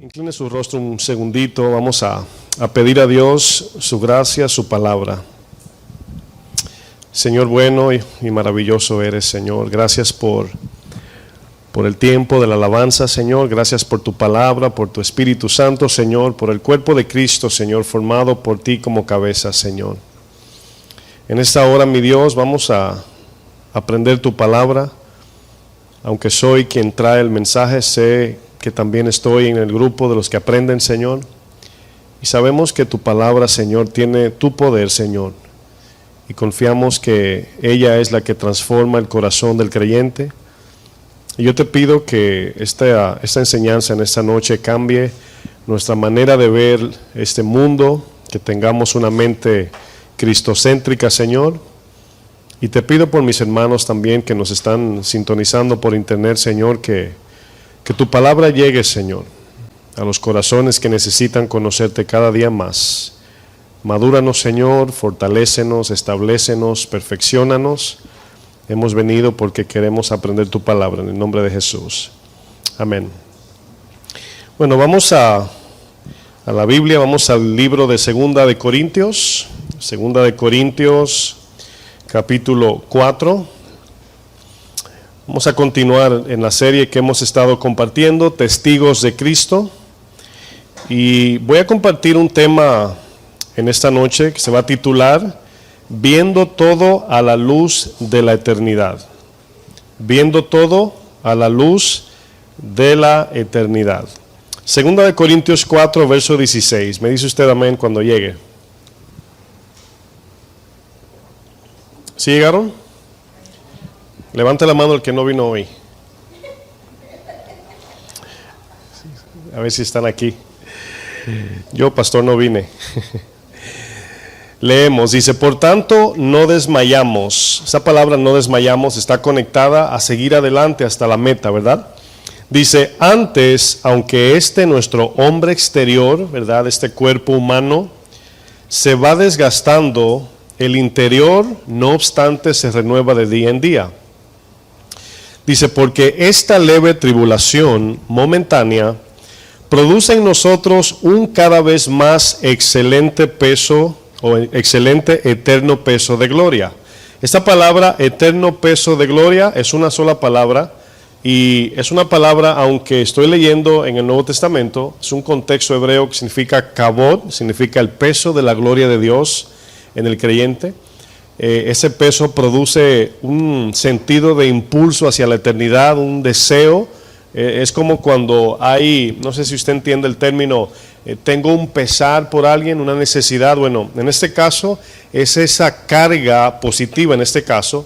Incline su rostro un segundito, vamos a pedir a Dios su gracia, su palabra. Señor, bueno y maravilloso eres, Señor. Gracias por el tiempo de la alabanza, Señor. Gracias por tu palabra, por tu Espíritu Santo, Señor, por el cuerpo de Cristo, Señor, formado por ti como cabeza, Señor. En esta hora, mi Dios, vamos a aprender tu palabra. Aunque soy quien trae el mensaje, sé que también estoy en el grupo de los que aprenden, Señor. Y sabemos que tu palabra, Señor, tiene tu poder, Señor. Y confiamos que ella es la que transforma el corazón del creyente. Y yo te pido que esta enseñanza en esta noche cambie nuestra manera de ver este mundo, que tengamos una mente cristocéntrica, Señor. Y te pido por mis hermanos también que nos están sintonizando por internet, Señor, que tu palabra llegue, Señor, a los corazones que necesitan conocerte cada día más. Madúranos, Señor, fortalécenos, establécenos, perfecciónanos. Hemos venido porque queremos aprender tu palabra en el nombre de Jesús. Amén. Bueno, vamos a la Biblia, vamos al libro de Segunda de Corintios, capítulo 4. Vamos a continuar en la serie que hemos estado compartiendo, Testigos de Cristo. Y voy a compartir un tema en esta noche que se va a titular Viendo todo a la luz de la eternidad. Viendo todo a la luz de la eternidad. Segunda de Corintios 4, verso 16. Me dice usted amén cuando llegue. ¿Sí llegaron? Levante la mano el que no vino hoy. A ver si están aquí. Yo, pastor, no vine. Leemos, dice, por tanto, no desmayamos. Esa palabra no desmayamos está conectada a seguir adelante hasta la meta, ¿verdad? Dice, antes, aunque nuestro hombre exterior, ¿verdad? Este cuerpo humano, se va desgastando, el interior, no obstante, se renueva de día en día. Dice, porque esta leve tribulación momentánea produce en nosotros un cada vez más excelente peso o excelente eterno peso de gloria. Esta palabra eterno peso de gloria es una sola palabra y es una palabra, aunque estoy leyendo en el Nuevo Testamento, es un contexto hebreo que significa kabod, significa el peso de la gloria de Dios en el creyente. Ese peso produce un sentido de impulso hacia la eternidad, un deseo. Es como cuando hay, no sé si usted entiende el término, tengo un pesar por alguien, una necesidad. Bueno, en este caso es esa carga positiva, en este caso,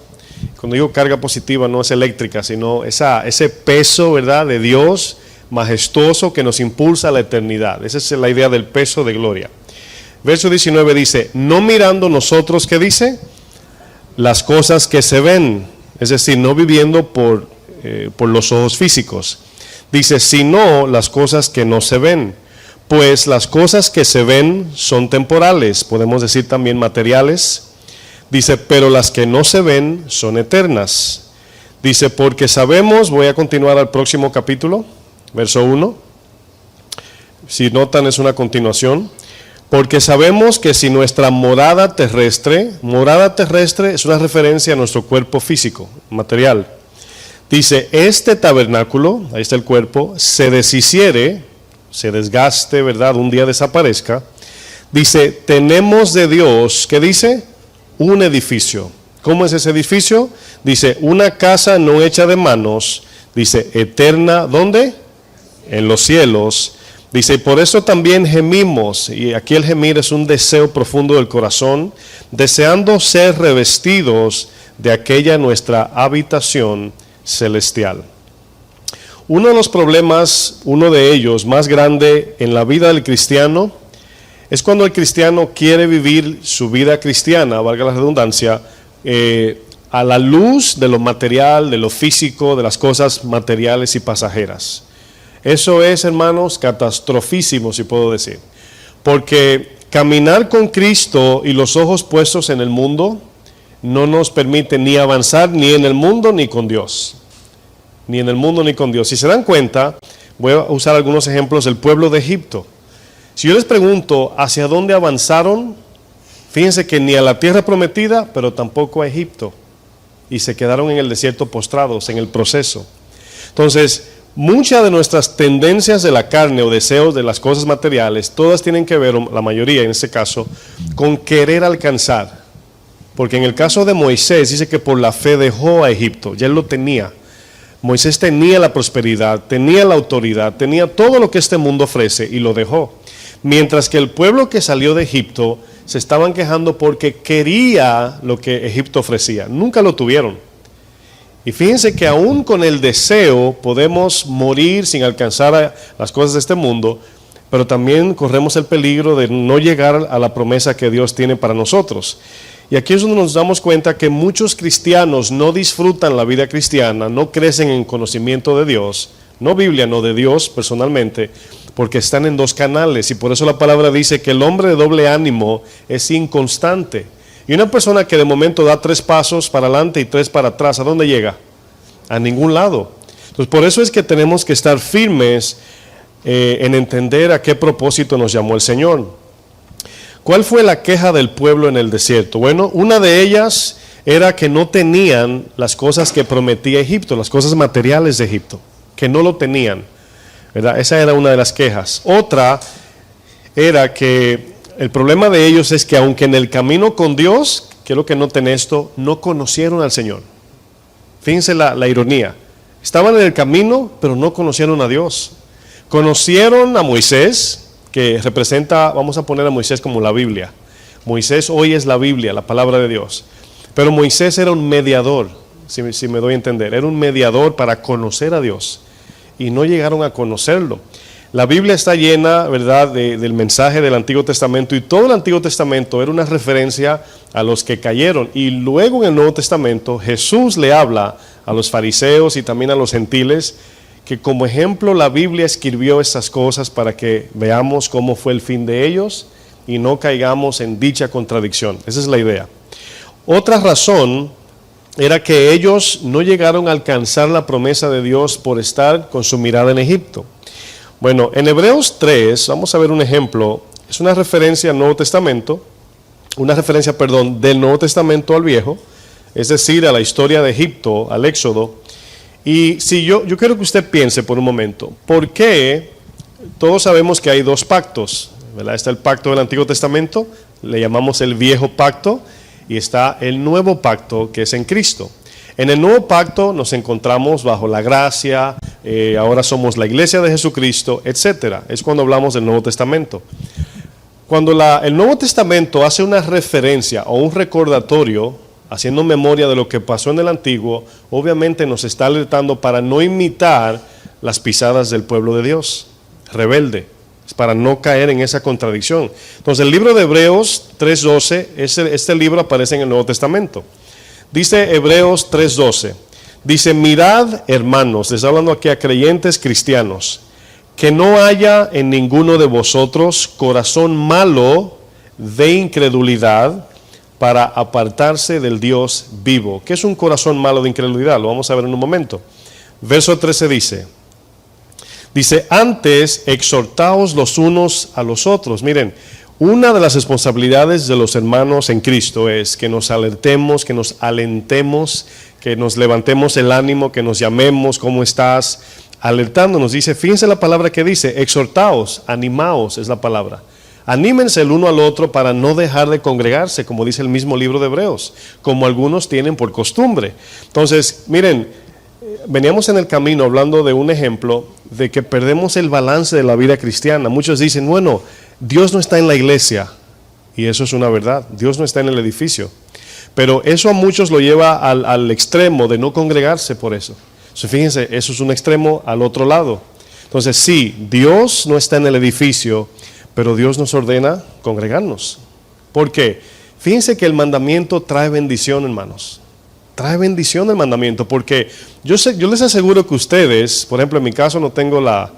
cuando digo carga positiva no es eléctrica, sino ese peso, ¿verdad?, de Dios majestuoso que nos impulsa a la eternidad. Esa es la idea del peso de gloria. Verso 19 dice, no mirando nosotros, ¿qué dice? Las cosas que se ven, es decir, no viviendo por los ojos físicos. Dice, sino las cosas que no se ven, pues las cosas que se ven son temporales, podemos decir también materiales. Dice, pero las que no se ven son eternas. Dice, porque sabemos, voy a continuar al próximo capítulo, verso 1. Si notan es una continuación. Porque sabemos que si nuestra morada terrestre es una referencia a nuestro cuerpo físico, material. Dice, este tabernáculo, ahí está el cuerpo, se deshiciere, se desgaste, ¿verdad? Un día desaparezca. Dice, tenemos de Dios, ¿qué dice? Un edificio. ¿Cómo es ese edificio? Dice, una casa no hecha de manos, dice, eterna, ¿dónde? En los cielos. Dice, y por eso también gemimos, y aquí el gemir es un deseo profundo del corazón, deseando ser revestidos de aquella nuestra habitación celestial. Uno de los problemas, uno de ellos más grande en la vida del cristiano, es cuando el cristiano quiere vivir su vida cristiana, valga la redundancia, a la luz de lo material, de lo físico, de las cosas materiales y pasajeras. Eso es, hermanos, catastrofísimo, si puedo decir. Porque caminar con Cristo y los ojos puestos en el mundo no nos permite ni avanzar ni en el mundo ni con Dios. Ni en el mundo ni con Dios. Si se dan cuenta, Voy a usar algunos ejemplos del pueblo de Egipto. Si yo les pregunto hacia dónde avanzaron, fíjense que ni a la tierra prometida, pero tampoco a Egipto. Y se quedaron en el desierto postrados, en el proceso. Entonces, muchas de nuestras tendencias de la carne o deseos de las cosas materiales, todas tienen que ver, la mayoría en este caso, con querer alcanzar. Porque en el caso de Moisés dice que por la fe dejó a Egipto, ya él lo tenía. Moisés tenía la prosperidad, tenía la autoridad, tenía todo lo que este mundo ofrece y lo dejó. Mientras que el pueblo que salió de Egipto se estaban quejando porque quería lo que Egipto ofrecía. Nunca lo tuvieron. Y fíjense que aún con el deseo podemos morir sin alcanzar las cosas de este mundo, pero también corremos el peligro de no llegar a la promesa que Dios tiene para nosotros. Y aquí es donde nos damos cuenta que muchos cristianos no disfrutan la vida cristiana, no crecen en conocimiento de Dios, no Biblia, no de Dios personalmente, porque están en dos canales. Y por eso la palabra dice que el hombre de doble ánimo es inconstante. Y una persona que de momento da 3 pasos para adelante y 3 para atrás, ¿a dónde llega? A ningún lado. Entonces por eso es que tenemos que estar firmes en entender a qué propósito nos llamó el Señor. ¿Cuál fue la queja del pueblo en el desierto? Bueno, una de ellas era que no tenían las cosas que prometía Egipto, las cosas materiales de Egipto, que no lo tenían, ¿verdad? Esa era una de las quejas. Otra era que el problema de ellos es que aunque en el camino con Dios, quiero que noten esto, no conocieron al Señor. Fíjense la ironía. Estaban en el camino, pero no conocieron a Dios. Conocieron a Moisés, que representa, vamos a poner a Moisés como la Biblia. Moisés hoy es la Biblia, la palabra de Dios. Pero Moisés era un mediador, si me doy a entender. Era un mediador para conocer a Dios. Y no llegaron a conocerlo. La Biblia está llena, ¿verdad?, del mensaje del Antiguo Testamento. Y todo el Antiguo Testamento era una referencia a los que cayeron. Y luego en el Nuevo Testamento Jesús le habla a los fariseos y también a los gentiles, que como ejemplo la Biblia escribió estas cosas para que veamos cómo fue el fin de ellos y no caigamos en dicha contradicción. Esa es la idea. Otra razón era que ellos no llegaron a alcanzar la promesa de Dios por estar con su mirada en Egipto. Bueno, en Hebreos 3, vamos a ver un ejemplo, es una referencia al Nuevo Testamento, del Nuevo Testamento al Viejo, es decir, a la historia de Egipto, al Éxodo. Y si yo quiero que usted piense por un momento, ¿por qué todos sabemos que hay 2 pactos? ¿Verdad? Está el pacto del Antiguo Testamento, le llamamos el Viejo Pacto, y está el Nuevo Pacto, que es en Cristo. En el Nuevo Pacto nos encontramos bajo la gracia, ahora somos la iglesia de Jesucristo, etc. Es cuando hablamos del Nuevo Testamento. Cuando el Nuevo Testamento hace una referencia o un recordatorio, haciendo memoria de lo que pasó en el Antiguo, obviamente nos está alertando para no imitar las pisadas del pueblo de Dios, rebelde, es para no caer en esa contradicción. Entonces el libro de Hebreos 3:12, este libro aparece en el Nuevo Testamento. Dice Hebreos 3:12, dice: mirad, hermanos, les está hablando aquí a creyentes cristianos, que no haya en ninguno de vosotros corazón malo de incredulidad, para apartarse del Dios vivo. ¿Qué es un corazón malo de incredulidad? Lo vamos a ver en un momento. Verso 13 dice, antes exhortaos los unos a los otros. Miren, una de las responsabilidades de los hermanos en Cristo es que nos alertemos, que nos alentemos, que nos levantemos el ánimo, que nos llamemos, ¿cómo estás? Alertándonos, dice, fíjense la palabra que dice, exhortaos, animaos es la palabra. Anímense el uno al otro para no dejar de congregarse, como dice el mismo libro de Hebreos, como algunos tienen por costumbre. Entonces, miren, veníamos en el camino hablando de un ejemplo de que perdemos el balance de la vida cristiana. Muchos dicen, bueno, Dios no está en la iglesia, y eso es una verdad, Dios no está en el edificio. Pero eso a muchos lo lleva al extremo de no congregarse por eso. Entonces, fíjense, eso es un extremo al otro lado. Entonces, sí, Dios no está en el edificio, pero Dios nos ordena congregarnos. ¿Por qué? Fíjense que el mandamiento trae bendición, hermanos. Trae bendición el mandamiento, porque yo les aseguro que ustedes, por ejemplo, en mi caso no tengo la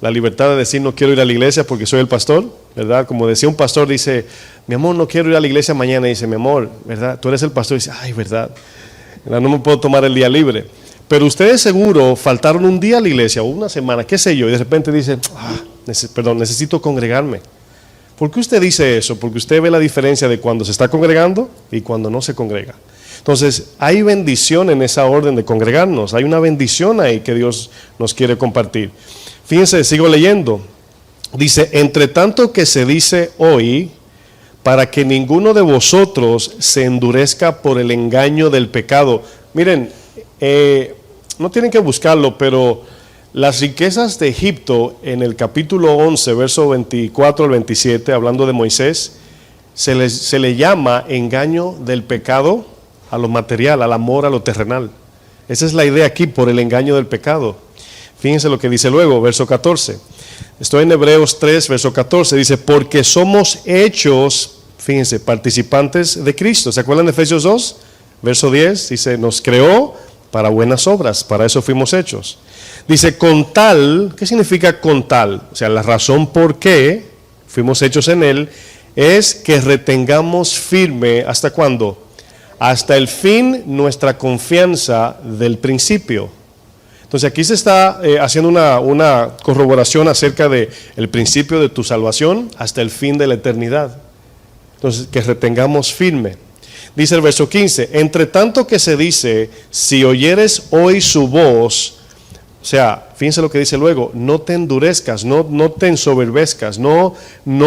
libertad de decir no quiero ir a la iglesia porque soy el pastor, ¿verdad? Como decía un pastor, dice, mi amor, no quiero ir a la iglesia mañana. Y dice, mi amor, ¿verdad? Tú eres el pastor. Y dice, ay, ¿verdad? No me puedo tomar el día libre. Pero ustedes seguro faltaron un día a la iglesia o una semana, qué sé yo, y de repente dicen, necesito congregarme. ¿Por qué usted dice eso? Porque usted ve la diferencia de cuando se está congregando y cuando no se congrega. Entonces, hay bendición en esa orden de congregarnos. Hay una bendición ahí que Dios nos quiere compartir. Fíjense, sigo leyendo. Dice, entre tanto que se dice hoy, para que ninguno de vosotros se endurezca por el engaño del pecado. Miren, no tienen que buscarlo, pero las riquezas de Egipto en el capítulo 11, verso 24 al 27, hablando de Moisés, se le llama engaño del pecado a lo material, al amor a lo terrenal. Esa es la idea aquí, por el engaño del pecado. Fíjense lo que dice luego, verso 14. Estoy en Hebreos 3, verso 14, dice, porque somos hechos, fíjense, participantes de Cristo. ¿Se acuerdan de Efesios 2? Verso 10, dice, nos creó para buenas obras, para eso fuimos hechos. Dice, con tal, ¿qué significa con tal? O sea, la razón por qué fuimos hechos en Él es que retengamos firme, ¿hasta cuándo? Hasta el fin nuestra confianza del principio. Entonces aquí se está haciendo una corroboración acerca de el principio de tu salvación hasta el fin de la eternidad. Entonces, que retengamos firme. Dice el verso 15, entre tanto que se dice, si oyeres hoy su voz, o sea, fíjense lo que dice luego, no te endurezcas, no te ensoberbezcas, no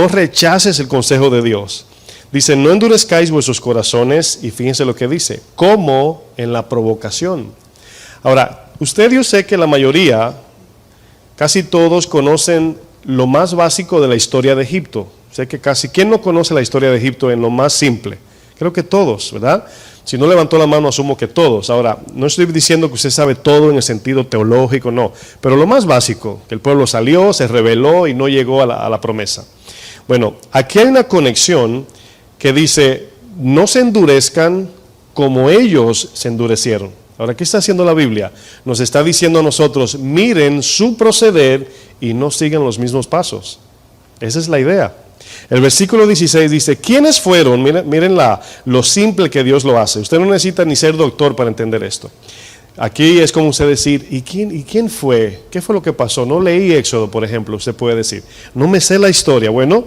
rechaces el consejo de Dios. Dice, no endurezcáis vuestros corazones, y fíjense lo que dice, como en la provocación. Ahora, yo sé que la mayoría, casi todos conocen lo más básico de la historia de Egipto. Sé que ¿quién no conoce la historia de Egipto en lo más simple? Creo que todos, ¿verdad? Si no levantó la mano, asumo que todos. Ahora, no estoy diciendo que usted sabe todo en el sentido teológico, no. Pero lo más básico, que el pueblo salió, se rebeló y no llegó a la promesa. Bueno, aquí hay una conexión que dice, no se endurezcan como ellos se endurecieron. Ahora, ¿qué está haciendo la Biblia? Nos está diciendo a nosotros, miren su proceder y no sigan los mismos pasos. Esa es la idea. El versículo 16 dice, ¿quiénes fueron? Miren lo simple que Dios lo hace. Usted no necesita ni ser doctor para entender esto. Aquí es como usted decir, ¿y quién fue? ¿Qué fue lo que pasó? No leí Éxodo, por ejemplo, usted puede decir. No me sé la historia. Bueno,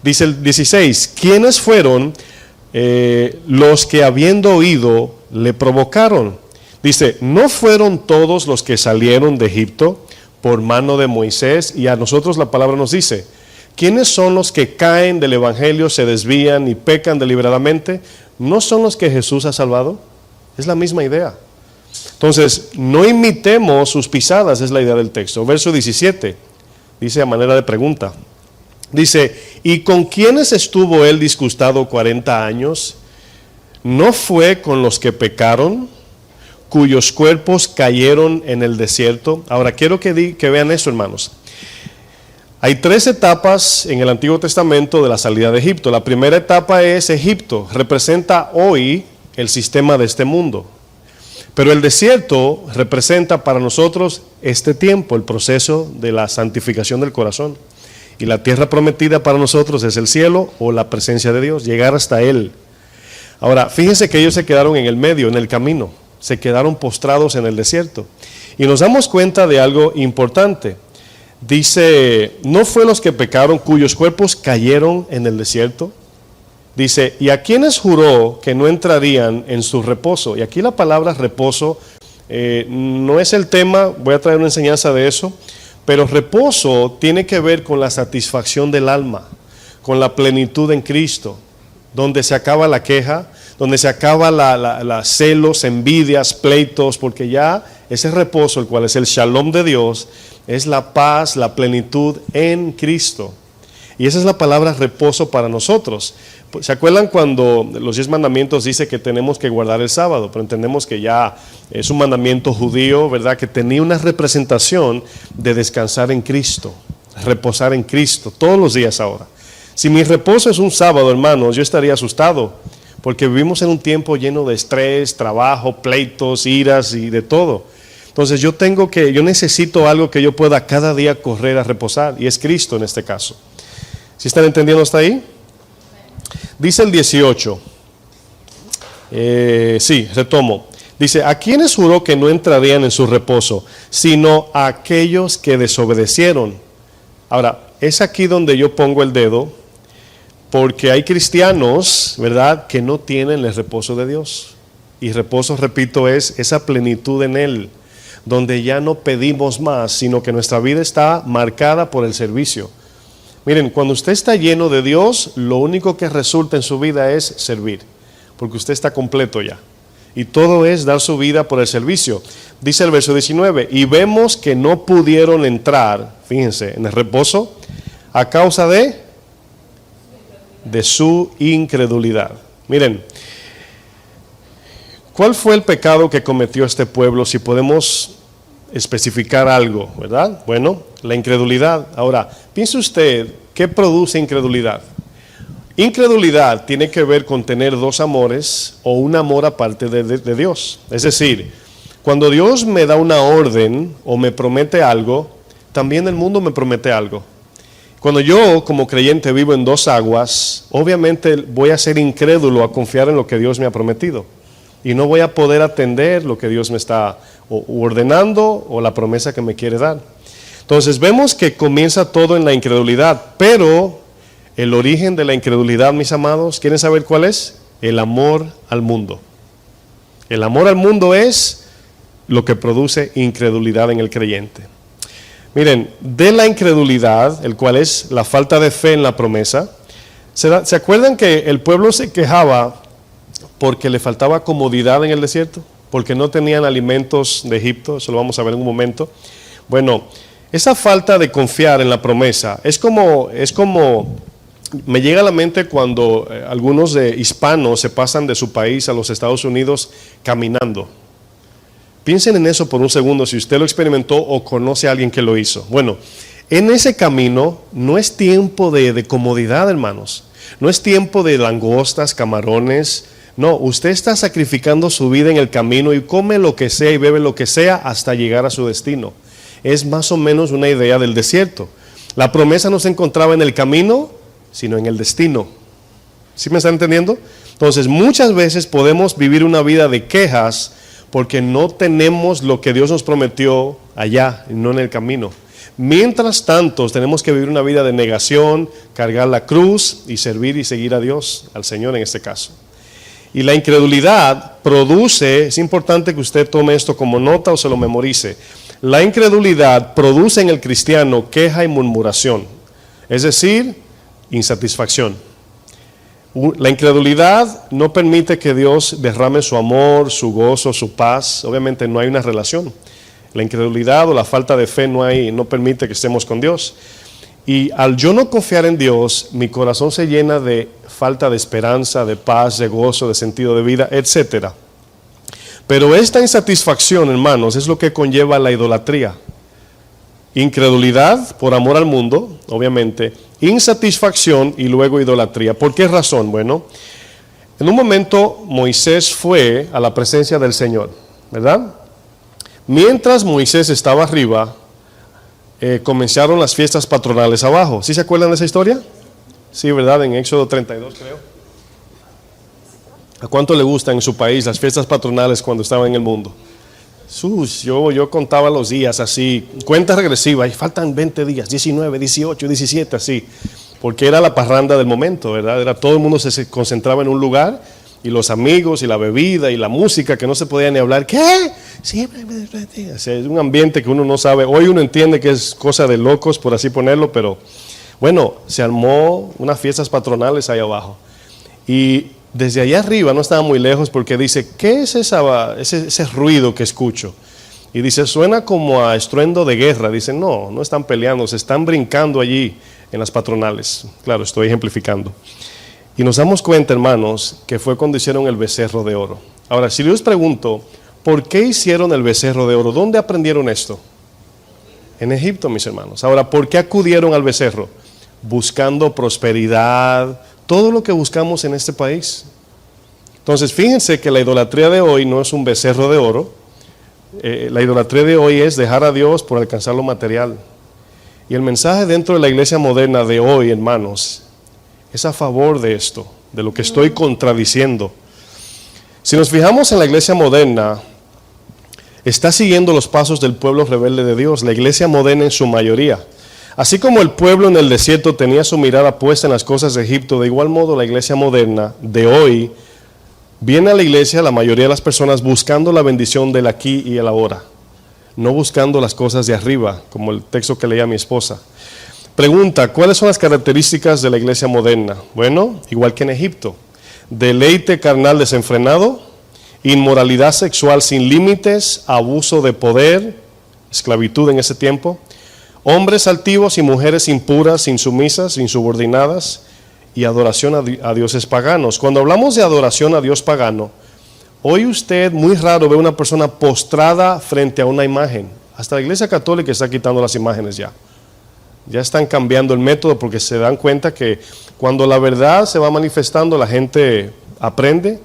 dice el 16, ¿quiénes fueron los que habiendo oído le provocaron? Dice, ¿no fueron todos los que salieron de Egipto por mano de Moisés? Y a nosotros la palabra nos dice, ¿quiénes son los que caen del evangelio, se desvían y pecan deliberadamente? ¿No son los que Jesús ha salvado? Es la misma idea. Entonces, no imitemos sus pisadas, es la idea del texto. Verso 17, dice a manera de pregunta. Dice, ¿y con quiénes estuvo él disgustado 40 años? ¿No fue con los que pecaron, cuyos cuerpos cayeron en el desierto? Ahora, quiero que vean eso, hermanos. Hay 3 etapas en el Antiguo Testamento de la salida de Egipto. La primera etapa es Egipto, representa hoy el sistema de este mundo. Pero el desierto representa para nosotros este tiempo, el proceso de la santificación del corazón. Y la tierra prometida para nosotros es el cielo o la presencia de Dios, llegar hasta Él. Ahora, fíjense que ellos se quedaron en el medio, en el camino. Se quedaron postrados en el desierto. Y nos damos cuenta de algo importante. Dice, ¿no fue los que pecaron cuyos cuerpos cayeron en el desierto? Dice, ¿y a quiénes juró que no entrarían en su reposo? Y aquí la palabra reposo no es el tema, voy a traer una enseñanza de eso, pero reposo tiene que ver con la satisfacción del alma, con la plenitud en Cristo, donde se acaba la queja, donde se acaba la celos, envidias, pleitos, porque ya ese reposo, el cual es el shalom de Dios, es la paz, la plenitud en Cristo. Y esa es la palabra reposo para nosotros. ¿Se acuerdan cuando los 10 mandamientos dice que tenemos que guardar el sábado? Pero entendemos que ya es un mandamiento judío, ¿verdad? Que tenía una representación de descansar en Cristo, reposar en Cristo, todos los días ahora. Si mi reposo es un sábado, hermanos, yo estaría asustado, porque vivimos en un tiempo lleno de estrés, trabajo, pleitos, iras y de todo. Entonces yo necesito algo que yo pueda cada día correr a reposar, y es Cristo en este caso. ¿Sí están entendiendo hasta ahí? Dice el 18, sí, retomo. Dice, ¿a quiénes juró que no entrarían en su reposo? Sino a aquellos que desobedecieron. Ahora, es aquí donde yo pongo el dedo, porque hay cristianos, ¿verdad?, que no tienen el reposo de Dios. Y reposo, repito, es esa plenitud en Él, donde ya no pedimos más, sino que nuestra vida está marcada por el servicio. Miren, cuando usted está lleno de Dios, lo único que resulta en su vida es servir, porque usted está completo ya. Y todo es dar su vida por el servicio. Dice el verso 19, y vemos que no pudieron entrar, fíjense, en el reposo, a causa de su incredulidad. Miren, ¿cuál fue el pecado que cometió este pueblo? Si podemos especificar algo, ¿verdad? Bueno, la incredulidad. Ahora, piense usted, ¿qué produce incredulidad? Incredulidad tiene que ver con tener dos amores o un amor aparte de Dios. Es decir, cuando Dios me da una orden o me promete algo, también el mundo me promete algo. Cuando yo como creyente vivo en dos aguas, obviamente voy a ser incrédulo a confiar en lo que Dios me ha prometido. Y no voy a poder atender lo que Dios me está ordenando o la promesa que me quiere dar. Entonces vemos que comienza todo en la incredulidad, pero el origen de la incredulidad, mis amados, ¿quieren saber cuál es? El amor al mundo. El amor al mundo es lo que produce incredulidad en el creyente. Miren, de la incredulidad, el cual es la falta de fe en la promesa, ¿se acuerdan que el pueblo se quejaba porque le faltaba comodidad en el desierto? Porque no tenían alimentos de Egipto, eso lo vamos a ver en un momento. Bueno, esa falta de confiar en la promesa es como me llega a la mente cuando algunos de hispanos se pasan de su país a los Estados Unidos caminando. Piensen en eso por un segundo, si usted lo experimentó o conoce a alguien que lo hizo. Bueno, en ese camino no es tiempo de comodidad, hermanos. No es tiempo de langostas, camarones. No, usted está sacrificando su vida en el camino y come lo que sea y bebe lo que sea hasta llegar a su destino. Es más o menos una idea del desierto. La promesa no se encontraba en el camino, sino en el destino. ¿Sí me están entendiendo? Entonces, muchas veces podemos vivir una vida de quejas porque no tenemos lo que Dios nos prometió allá, y no en el camino. Mientras tanto, tenemos que vivir una vida de negación, cargar la cruz y servir y seguir a Dios, al Señor en este caso. Y la incredulidad produce, es importante que usted tome esto como nota o se lo memorice. La incredulidad produce en el cristiano queja y murmuración, es decir, insatisfacción. La incredulidad no permite que Dios derrame su amor, su gozo, su paz. Obviamente no hay una relación. La incredulidad o la falta de fe no permite que estemos con Dios. Y al yo no confiar en Dios, mi corazón se llena de falta de esperanza, de paz, de gozo, de sentido de vida, etc. Pero esta insatisfacción, hermanos, es lo que conlleva la idolatría. Incredulidad por amor al mundo, obviamente, insatisfacción y luego idolatría. ¿Por qué razón? Bueno, en un momento Moisés fue a la presencia del Señor, ¿verdad? Mientras Moisés estaba arriba, comenzaron las fiestas patronales abajo. ¿Sí se acuerdan de esa historia? Sí, ¿verdad? En Éxodo 32, creo. ¿A cuánto le gustan en su país las fiestas patronales cuando estaba en el mundo? Yo contaba los días así, cuenta regresiva, y faltan 20 días, 19, 18, 17, así, porque era la parranda del momento, ¿verdad? Todo el mundo se concentraba en un lugar, y los amigos, y la bebida, y la música, que no se podía ni hablar. ¿Qué? Sí, es un ambiente que uno no sabe. Hoy uno entiende que es cosa de locos, por así ponerlo, pero bueno, se armó unas fiestas patronales ahí abajo. Y desde allá arriba, no estaba muy lejos, porque dice, ¿qué es ese ruido que escucho? Y dice, suena como a estruendo de guerra. Dicen, no están peleando, se están brincando allí en las patronales. Claro, estoy ejemplificando. Y nos damos cuenta, hermanos, que fue cuando hicieron el becerro de oro. Ahora, si yo les pregunto, ¿por qué hicieron el becerro de oro? ¿Dónde aprendieron esto? En Egipto, mis hermanos. Ahora, ¿por qué acudieron al becerro? Buscando prosperidad, todo lo que buscamos en este país. Entonces, fíjense que la idolatría de hoy no es un becerro de oro. La idolatría de hoy es dejar a Dios por alcanzar lo material. Y el mensaje dentro de la iglesia moderna de hoy, hermanos, es a favor de esto, de lo que estoy contradiciendo. Si nos fijamos en la iglesia moderna, está siguiendo los pasos del pueblo rebelde de Dios, la iglesia moderna en su mayoría. Así como el pueblo en el desierto tenía su mirada puesta en las cosas de Egipto, de igual modo la iglesia moderna de hoy viene a la iglesia, la mayoría de las personas, buscando la bendición del aquí y el ahora, no buscando las cosas de arriba, como el texto que leía mi esposa. Pregunta, ¿cuáles son las características de la iglesia moderna? Bueno, igual que en Egipto: deleite carnal desenfrenado, inmoralidad sexual sin límites, abuso de poder, esclavitud en ese tiempo, hombres altivos y mujeres impuras, insumisas, insubordinadas, y adoración a dioses paganos. Cuando hablamos de adoración a Dios pagano, hoy usted muy raro ve una persona postrada frente a una imagen. Hasta la iglesia católica está quitando las imágenes ya. Ya están cambiando el método porque se dan cuenta que cuando la verdad se va manifestando, la gente aprende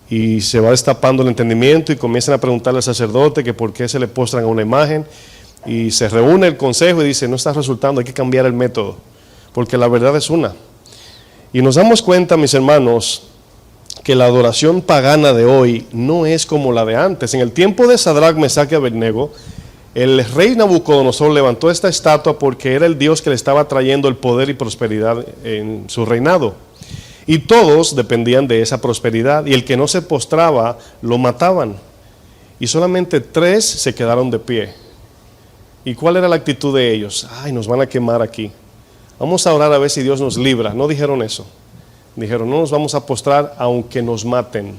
y se va destapando el entendimiento y comienzan a preguntarle al sacerdote que por qué se le postran a una imagen, y se reúne el consejo y dice, no está resultando, hay que cambiar el método, porque la verdad es una. Y nos damos cuenta, mis hermanos, que la adoración pagana de hoy no es como la de antes. En el tiempo de Sadrach, Mesach y Abednego, el rey Nabucodonosor levantó esta estatua porque era el Dios que le estaba trayendo el poder y prosperidad en su reinado. Y todos dependían de esa prosperidad, y el que no se postraba lo mataban. Y solamente 3 se quedaron de pie. ¿Y cuál era la actitud de ellos? Ay, nos van a quemar aquí. Vamos a orar a ver si Dios nos libra. No dijeron eso. Dijeron, no nos vamos a postrar aunque nos maten.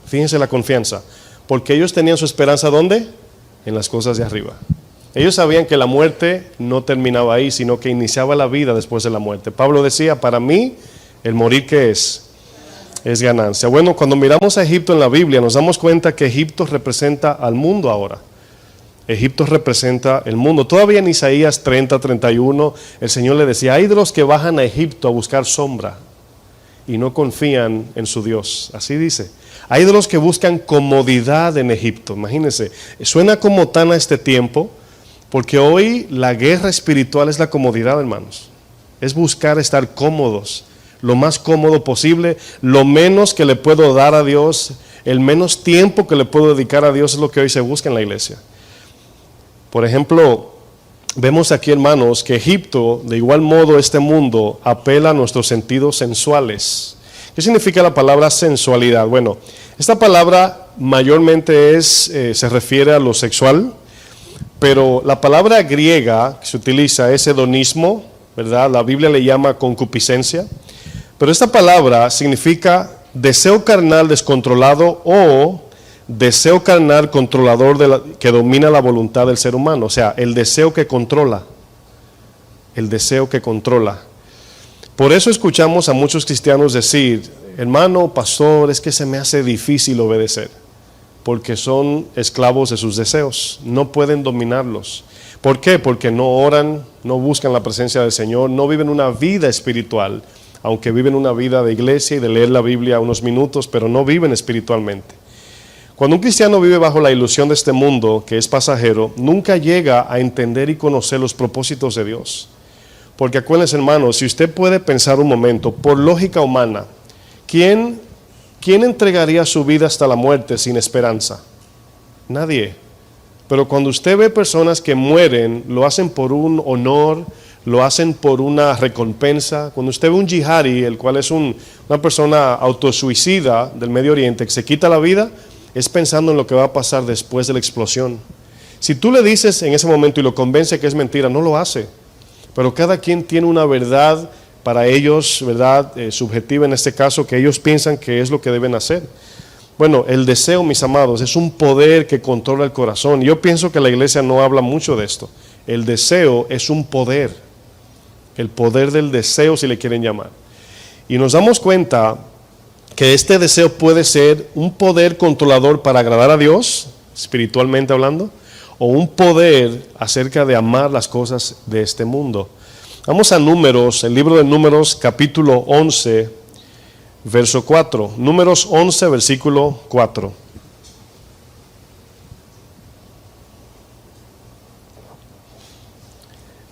Fíjense la confianza. Porque ellos tenían su esperanza, ¿dónde? En las cosas de arriba. Ellos sabían que la muerte no terminaba ahí, sino que iniciaba la vida después de la muerte. Pablo decía, para mí, el morir, ¿qué es? Es ganancia. Bueno, cuando miramos a Egipto en la Biblia, nos damos cuenta que Egipto representa al mundo ahora. Egipto representa el mundo. Todavía en Isaías 30:31 el Señor le decía, hay de los que bajan a Egipto a buscar sombra y no confían en su Dios. Así dice. Hay de los que buscan comodidad en Egipto. Imagínense, suena como tan a este tiempo, porque hoy la guerra espiritual es la comodidad, hermanos. Es buscar estar cómodos, lo más cómodo posible, lo menos que le puedo dar a Dios, el menos tiempo que le puedo dedicar a Dios es lo que hoy se busca en la iglesia. Por ejemplo, vemos aquí, hermanos, que Egipto, de igual modo este mundo, apela a nuestros sentidos sensuales. ¿Qué significa la palabra sensualidad? Bueno, esta palabra mayormente se refiere a lo sexual, pero la palabra griega que se utiliza es hedonismo, ¿verdad? La Biblia le llama concupiscencia, pero esta palabra significa deseo carnal descontrolado o deseo carnal controlador que domina la voluntad del ser humano. O sea, el deseo que controla. El deseo que controla. Por eso escuchamos a muchos cristianos decir, hermano, pastor, es que se me hace difícil obedecer. Porque son esclavos de sus deseos. No pueden dominarlos. ¿Por qué? Porque no oran, no buscan la presencia del Señor, no viven una vida espiritual, aunque viven una vida de iglesia y de leer la Biblia unos minutos, pero no viven espiritualmente. Cuando un cristiano vive bajo la ilusión de este mundo, que es pasajero, nunca llega a entender y conocer los propósitos de Dios. Porque acuérdense, hermanos, si usted puede pensar un momento, por lógica humana, ¿quién entregaría su vida hasta la muerte sin esperanza? Nadie. Pero cuando usted ve personas que mueren, lo hacen por un honor, lo hacen por una recompensa. Cuando usted ve un yihadi, el cual es una persona autosuicida del Medio Oriente, que se quita la vida, es pensando en lo que va a pasar después de la explosión. Si tú le dices en ese momento y lo convence que es mentira, no lo hace. Pero cada quien tiene una verdad para ellos, verdad subjetiva en este caso, que ellos piensan que es lo que deben hacer. Bueno, el deseo, mis amados, es un poder que controla el corazón. Yo pienso que la iglesia no habla mucho de esto. El deseo es un poder. El poder del deseo, si le quieren llamar. Y nos damos cuenta que este deseo puede ser un poder controlador para agradar a Dios, espiritualmente hablando, o un poder acerca de amar las cosas de este mundo. Vamos a Números, el libro de Números, capítulo 11, verso 4. Números 11, versículo 4.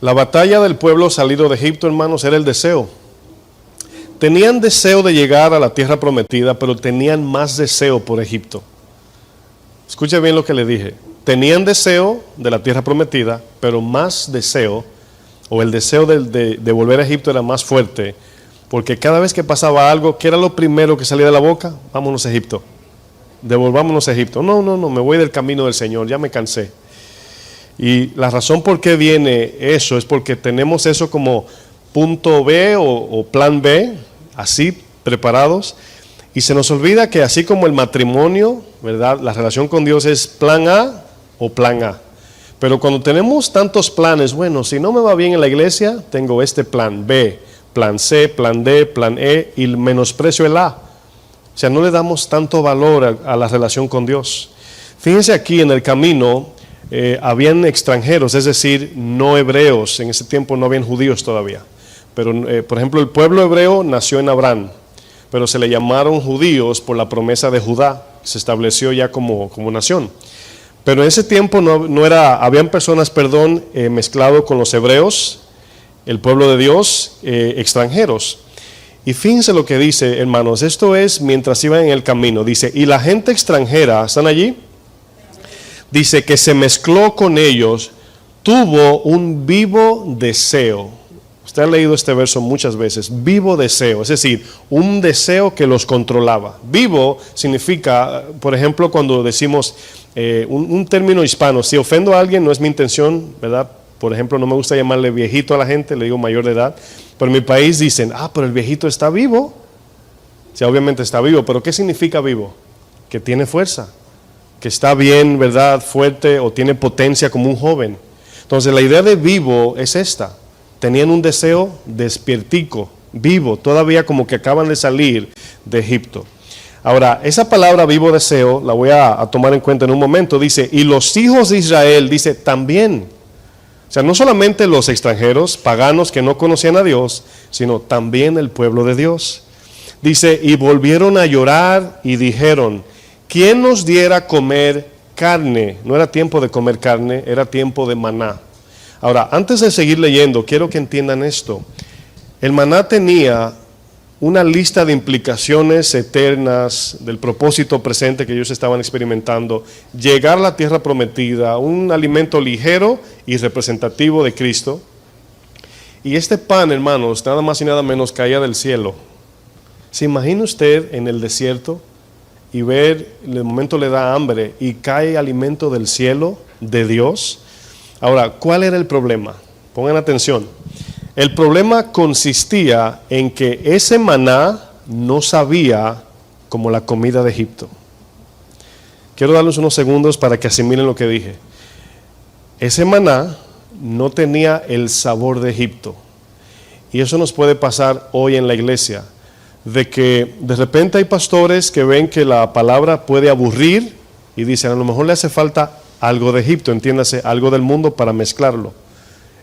La batalla del pueblo salido de Egipto, hermanos, era el deseo. Tenían deseo de llegar a la tierra prometida, pero tenían más deseo por Egipto. Escuche bien lo que le dije. tenían deseo de la tierra prometida, pero más deseo, o el deseo de volver a Egipto era más fuerte, porque cada vez que pasaba algo, ¿qué era lo primero que salía de la boca? Vámonos a Egipto, devolvámonos a Egipto. No, me voy del camino del Señor, ya me cansé. Y la razón por qué viene eso es porque tenemos eso como punto B o plan B, así preparados, y se nos olvida que así como el matrimonio, ¿verdad? La relación con Dios es plan A o plan A. Pero cuando tenemos tantos planes, bueno, si no me va bien en la iglesia, tengo este plan B, plan C, plan D, plan E, y menosprecio el A. O sea, no le damos tanto valor a la relación con Dios. Fíjense aquí en el camino, habían extranjeros, es decir, no hebreos. En ese tiempo no habían judíos todavía. Pero, por ejemplo, el pueblo hebreo nació en Abraham, pero se le llamaron judíos por la promesa de Judá, se estableció ya como nación. Pero en ese tiempo habían personas, mezclado con los hebreos, el pueblo de Dios, extranjeros. Y fíjense lo que dice, hermanos, esto es mientras iban en el camino. Dice, y la gente extranjera, ¿están allí? Dice que se mezcló con ellos, tuvo un vivo deseo. Usted ha leído este verso muchas veces, vivo deseo, es decir, un deseo que los controlaba. Vivo significa, por ejemplo, cuando decimos un término hispano, si ofendo a alguien no es mi intención, ¿verdad? Por ejemplo, no me gusta llamarle viejito a la gente, le digo mayor de edad, pero en mi país dicen, pero el viejito está vivo. Sí, obviamente está vivo, pero ¿qué significa vivo? Que tiene fuerza, que está bien, ¿verdad? Fuerte o tiene potencia como un joven. Entonces la idea de vivo es esta. Tenían un deseo despiertico, vivo, todavía como que acaban de salir de Egipto. Ahora, esa palabra vivo deseo la voy a tomar en cuenta en un momento. Dice, y los hijos de Israel, dice, también. O sea, no solamente los extranjeros, paganos que no conocían a Dios, sino también el pueblo de Dios. Dice, y volvieron a llorar y dijeron, ¿quién nos diera comer carne? No era tiempo de comer carne, era tiempo de maná. Ahora, antes de seguir leyendo, quiero que entiendan esto. El maná tenía una lista de implicaciones eternas del propósito presente que ellos estaban experimentando, llegar a la tierra prometida, un alimento ligero y representativo de Cristo. Y este pan, hermanos, nada más y nada menos caía del cielo. ¿Se imagina usted en el desierto y ver, en el momento le da hambre y cae alimento del cielo, de Dios? Ahora, ¿cuál era el problema? Pongan atención. El problema consistía en que ese maná no sabía como la comida de Egipto. Quiero darles unos segundos para que asimilen lo que dije. Ese maná no tenía el sabor de Egipto. Y eso nos puede pasar hoy en la iglesia, de que de repente hay pastores que ven que la palabra puede aburrir y dicen, a lo mejor le hace falta algo de Egipto, entiéndase, algo del mundo para mezclarlo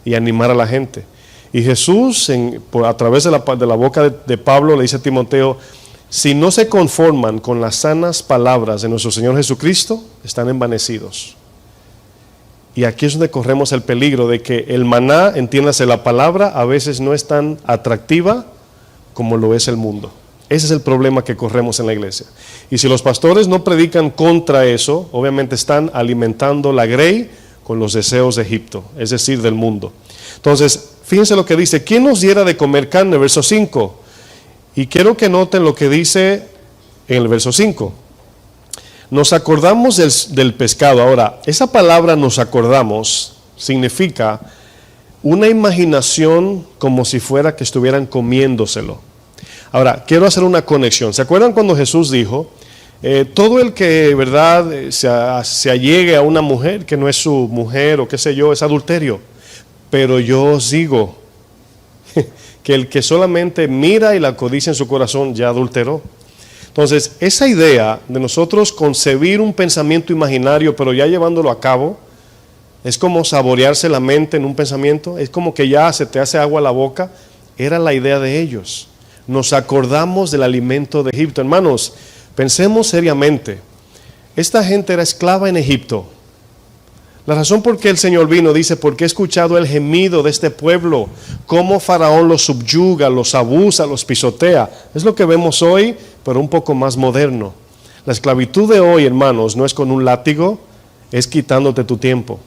y animar a la gente. Y Jesús, a través de la boca de Pablo, le dice a Timoteo, si no se conforman con las sanas palabras de nuestro Señor Jesucristo, están envanecidos. Y aquí es donde corremos el peligro de que el maná, entiéndase, la palabra a veces no es tan atractiva como lo es el mundo. Ese es el problema que corremos en la iglesia. Y si los pastores no predican contra eso, obviamente están alimentando la grey con los deseos de Egipto, es decir, del mundo. Entonces, fíjense lo que dice, ¿quién nos diera de comer carne? Verso 5. Y quiero que noten lo que dice en el verso 5. Nos acordamos del pescado. Ahora, esa palabra nos acordamos significa una imaginación como si fuera que estuvieran comiéndoselo. Ahora, quiero hacer una conexión. ¿Se acuerdan cuando Jesús dijo, todo el que, verdad, se allegue a una mujer que no es su mujer o qué sé yo, es adulterio? Pero yo os digo que el que solamente mira y la codicia en su corazón ya adulteró. Entonces, esa idea de nosotros concebir un pensamiento imaginario, pero ya llevándolo a cabo, es como saborearse la mente en un pensamiento, es como que ya se te hace agua a la boca, era la idea de ellos. Nos acordamos del alimento de Egipto. Hermanos, pensemos seriamente. Esta gente era esclava en Egipto. La razón por qué el Señor vino, dice, porque he escuchado el gemido de este pueblo, cómo Faraón los subyuga, los abusa, los pisotea. Es lo que vemos hoy, pero un poco más moderno. La esclavitud de hoy, hermanos, no es con un látigo, es quitándote tu tiempo,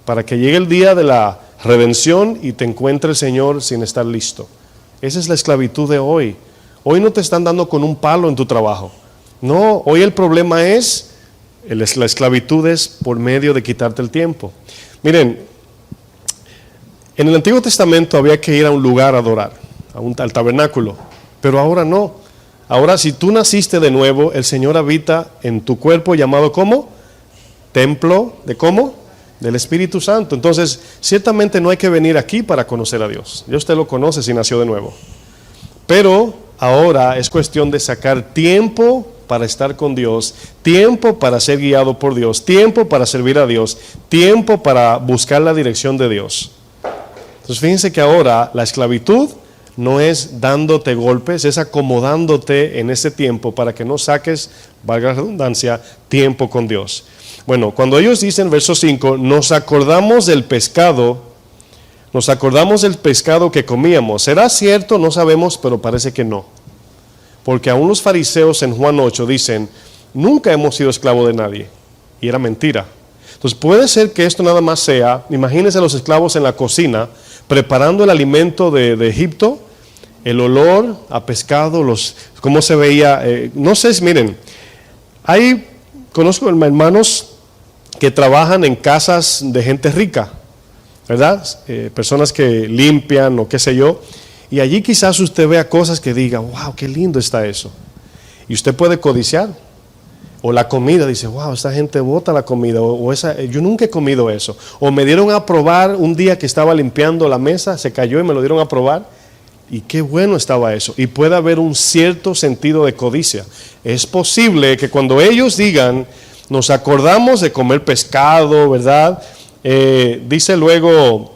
para que llegue el día de la redención y te encuentre el Señor sin estar listo. Esa es la esclavitud de hoy. Hoy no te están dando con un palo en tu trabajo. No, hoy el problema es, la esclavitud es por medio de quitarte el tiempo. Miren, en el Antiguo Testamento había que ir a un lugar a adorar, al tabernáculo, pero ahora no. Ahora si tú naciste de nuevo, el Señor habita en tu cuerpo llamado ¿cómo? Templo de ¿cómo? Del Espíritu Santo. Entonces, ciertamente no hay que venir aquí para conocer a Dios. Ya usted lo conoce si nació de nuevo. Pero ahora es cuestión de sacar tiempo para estar con Dios, tiempo para ser guiado por Dios, tiempo para servir a Dios, tiempo para buscar la dirección de Dios. Entonces, fíjense que ahora la esclavitud no es dándote golpes, es acomodándote en ese tiempo para que no saques, valga la redundancia, tiempo con Dios. Bueno, cuando ellos dicen, verso 5, nos acordamos del pescado que comíamos. ¿Será cierto? No sabemos, pero parece que no. Porque aún los fariseos en Juan 8 dicen, nunca hemos sido esclavos de nadie. Y era mentira. Entonces puede ser que esto nada más sea, imagínense los esclavos en la cocina, preparando el alimento de Egipto, el olor a pescado, cómo se veía, no sé, miren, conozco hermanos que trabajan en casas de gente rica, ¿verdad? Personas que limpian o qué sé yo, y allí quizás usted vea cosas que diga, wow, qué lindo está eso, y usted puede codiciar, o la comida, dice, wow, esta gente bota la comida, o yo nunca he comido eso, o me dieron a probar un día que estaba limpiando la mesa, se cayó y me lo dieron a probar, y qué bueno estaba eso, y puede haber un cierto sentido de codicia. Es posible que cuando ellos digan, nos acordamos de comer pescado, ¿verdad? Dice luego,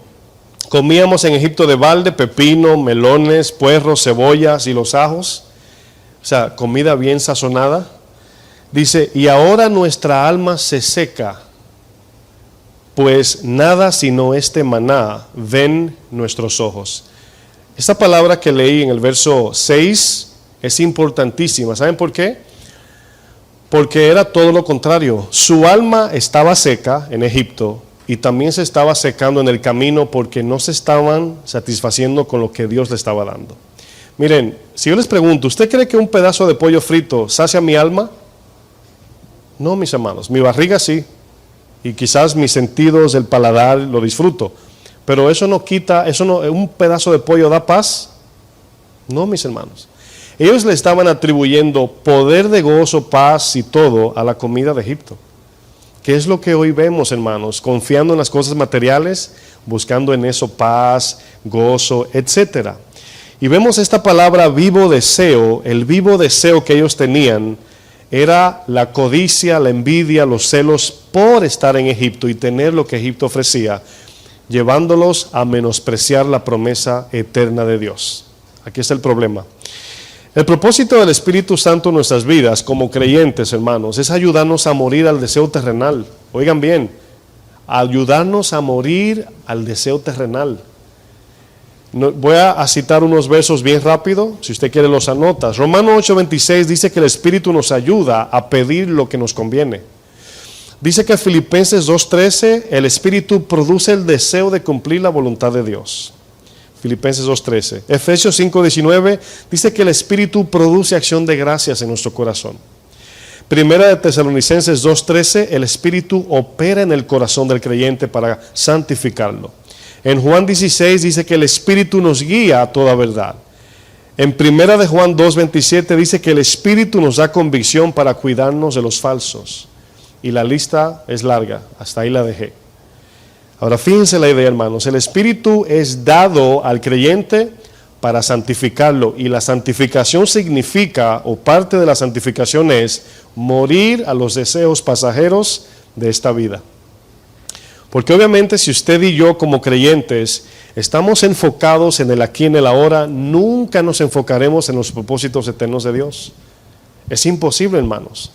comíamos en Egipto de balde, pepino, melones, puerros, cebollas y los ajos. O sea, comida bien sazonada. Dice, y ahora nuestra alma se seca, pues nada sino este maná ven nuestros ojos. Esta palabra que leí en el verso 6 es importantísima. ¿Saben por qué? Porque era todo lo contrario. Su alma estaba seca en Egipto y también se estaba secando en el camino porque no se estaban satisfaciendo con lo que Dios le estaba dando. Miren, si yo les pregunto, ¿usted cree que un pedazo de pollo frito sacia mi alma? No, mis hermanos, mi barriga sí, y quizás mis sentidos, el paladar, lo disfruto, pero eso no quita, un pedazo de pollo da paz. No, mis hermanos. Ellos le estaban atribuyendo poder de gozo, paz y todo a la comida de Egipto. ¿Qué es lo que hoy vemos, hermanos? Confiando en las cosas materiales, buscando en eso paz, gozo, etcétera. Y vemos esta palabra vivo deseo. El vivo deseo que ellos tenían era la codicia, la envidia, los celos por estar en Egipto y tener lo que Egipto ofrecía, llevándolos a menospreciar la promesa eterna de Dios. Aquí está el problema. El propósito del Espíritu Santo en nuestras vidas como creyentes, hermanos, es ayudarnos a morir al deseo terrenal. Oigan bien, ayudarnos a morir al deseo terrenal. Voy a citar unos versos bien rápido, si usted quiere los anotas. Romanos 8:26 dice que el Espíritu nos ayuda a pedir lo que nos conviene. Dice que Filipenses 2:13, el Espíritu produce el deseo de cumplir la voluntad de Dios. Filipenses 2:13. Efesios 5:19 dice que el Espíritu produce acción de gracias en nuestro corazón. Primera de Tesalonicenses 2:13, el Espíritu opera en el corazón del creyente para santificarlo. En Juan 16 dice que el Espíritu nos guía a toda verdad. En Primera de Juan 2:27 dice que el Espíritu nos da convicción para cuidarnos de los falsos. Y la lista es larga, hasta ahí la dejé. Ahora fíjense la idea, hermanos, el Espíritu es dado al creyente para santificarlo, y la santificación significa, o parte de la santificación es, morir a los deseos pasajeros de esta vida. Porque obviamente si usted y yo como creyentes estamos enfocados en el aquí y en el ahora, nunca nos enfocaremos en los propósitos eternos de Dios. Es imposible, hermanos.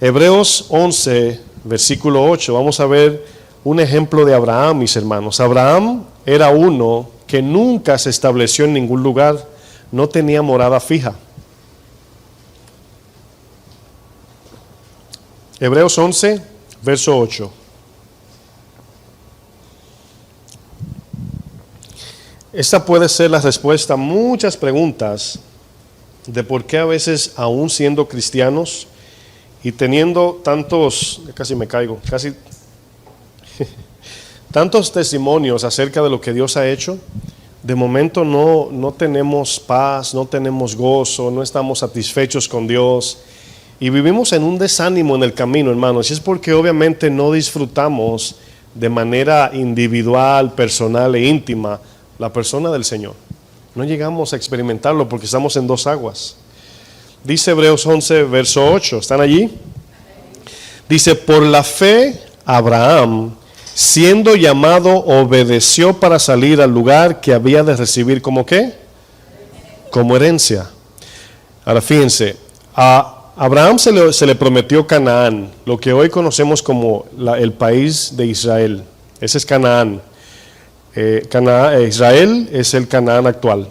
Hebreos 11, versículo 8, vamos a ver un ejemplo de Abraham, mis hermanos. Abraham era uno que nunca se estableció en ningún lugar, no tenía morada fija. Hebreos 11, verso 8. Esta puede ser la respuesta a muchas preguntas de por qué a veces, aún siendo cristianos y teniendo tantos, casi me caigo, tantos testimonios acerca de lo que Dios ha hecho, de momento no tenemos paz, no tenemos gozo, no estamos satisfechos con Dios y vivimos en un desánimo en el camino, hermanos. Y es porque obviamente no disfrutamos de manera individual, personal e íntima la persona del Señor. No llegamos a experimentarlo porque estamos en dos aguas. Dice Hebreos 11, verso 8, ¿están allí? Dice, por la fe Abraham, siendo llamado, obedeció para salir al lugar que había de recibir como ¿qué? Como herencia. Ahora fíjense, a Abraham se le prometió Canaán, lo que hoy conocemos como el país de Israel. Ese es Canaán. Israel es el Canaán actual.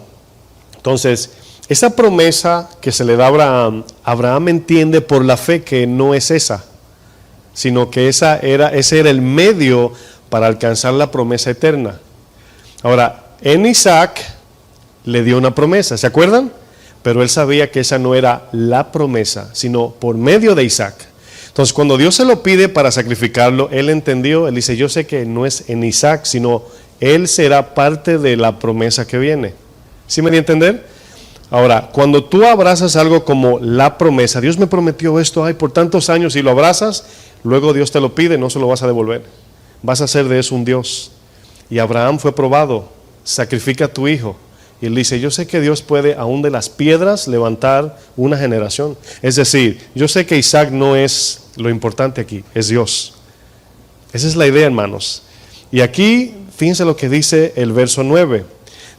Entonces, esa promesa que se le da a Abraham, Abraham entiende por la fe que no es esa, sino que ese era el medio para alcanzar la promesa eterna. Ahora, en Isaac le dio una promesa, ¿se acuerdan? Pero él sabía que esa no era la promesa, sino por medio de Isaac. Entonces, cuando Dios se lo pide para sacrificarlo, él entendió, él dice, yo sé que no es en Isaac, sino él será parte de la promesa que viene. ¿Sí me di a entender? Ahora, cuando tú abrazas algo como la promesa, Dios me prometió esto por tantos años y lo abrazas, luego Dios te lo pide, no se lo vas a devolver. Vas a hacer de eso un Dios. Y Abraham fue probado, sacrifica a tu hijo. Y él dice, yo sé que Dios puede aún de las piedras levantar una generación. Es decir, yo sé que Isaac no es lo importante aquí, es Dios. Esa es la idea, hermanos. Y aquí, fíjense lo que dice el verso 9.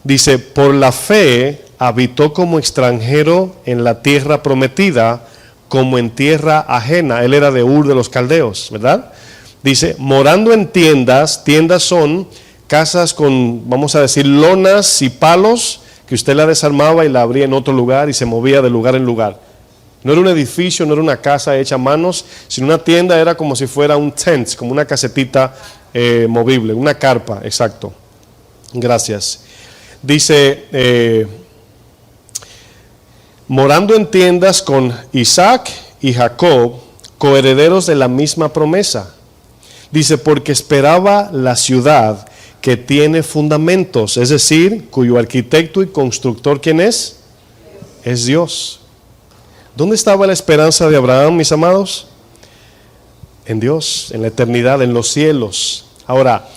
Dice, por la fe habitó como extranjero en la tierra prometida, como en tierra ajena. Él era de Ur de los Caldeos, ¿verdad? Dice, morando en tiendas son casas con, vamos a decir, lonas y palos, que usted la desarmaba y la abría en otro lugar y se movía de lugar en lugar. No era un edificio, no era una casa hecha a manos, sino una tienda era como si fuera un tent, como una casetita movible, una carpa, exacto. Gracias. Dice, morando en tiendas con Isaac y Jacob, coherederos de la misma promesa. Dice, porque esperaba la ciudad que tiene fundamentos, es decir, cuyo arquitecto y constructor, ¿quién es? Es Dios. ¿Dónde estaba la esperanza de Abraham, mis amados? En Dios, en la eternidad, en los cielos. Ahora,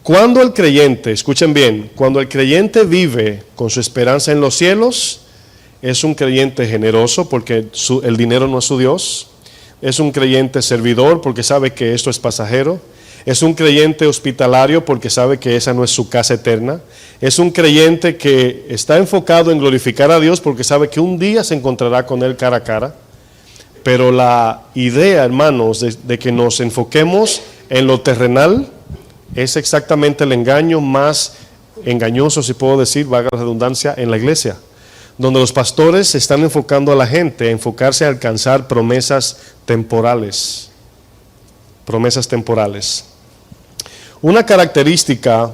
cuando el creyente, escuchen bien, cuando el creyente vive con su esperanza en los cielos, es un creyente generoso porque el dinero no es su Dios. Es un creyente servidor porque sabe que esto es pasajero. Es un creyente hospitalario porque sabe que esa no es su casa eterna. Es un creyente que está enfocado en glorificar a Dios porque sabe que un día se encontrará con Él cara a cara. Pero la idea, hermanos, de que nos enfoquemos en lo terrenal es exactamente el engaño más engañoso, si puedo decir, valga la redundancia, en la iglesia, donde los pastores se están enfocando a la gente a enfocarse a alcanzar promesas temporales. Promesas temporales. Una característica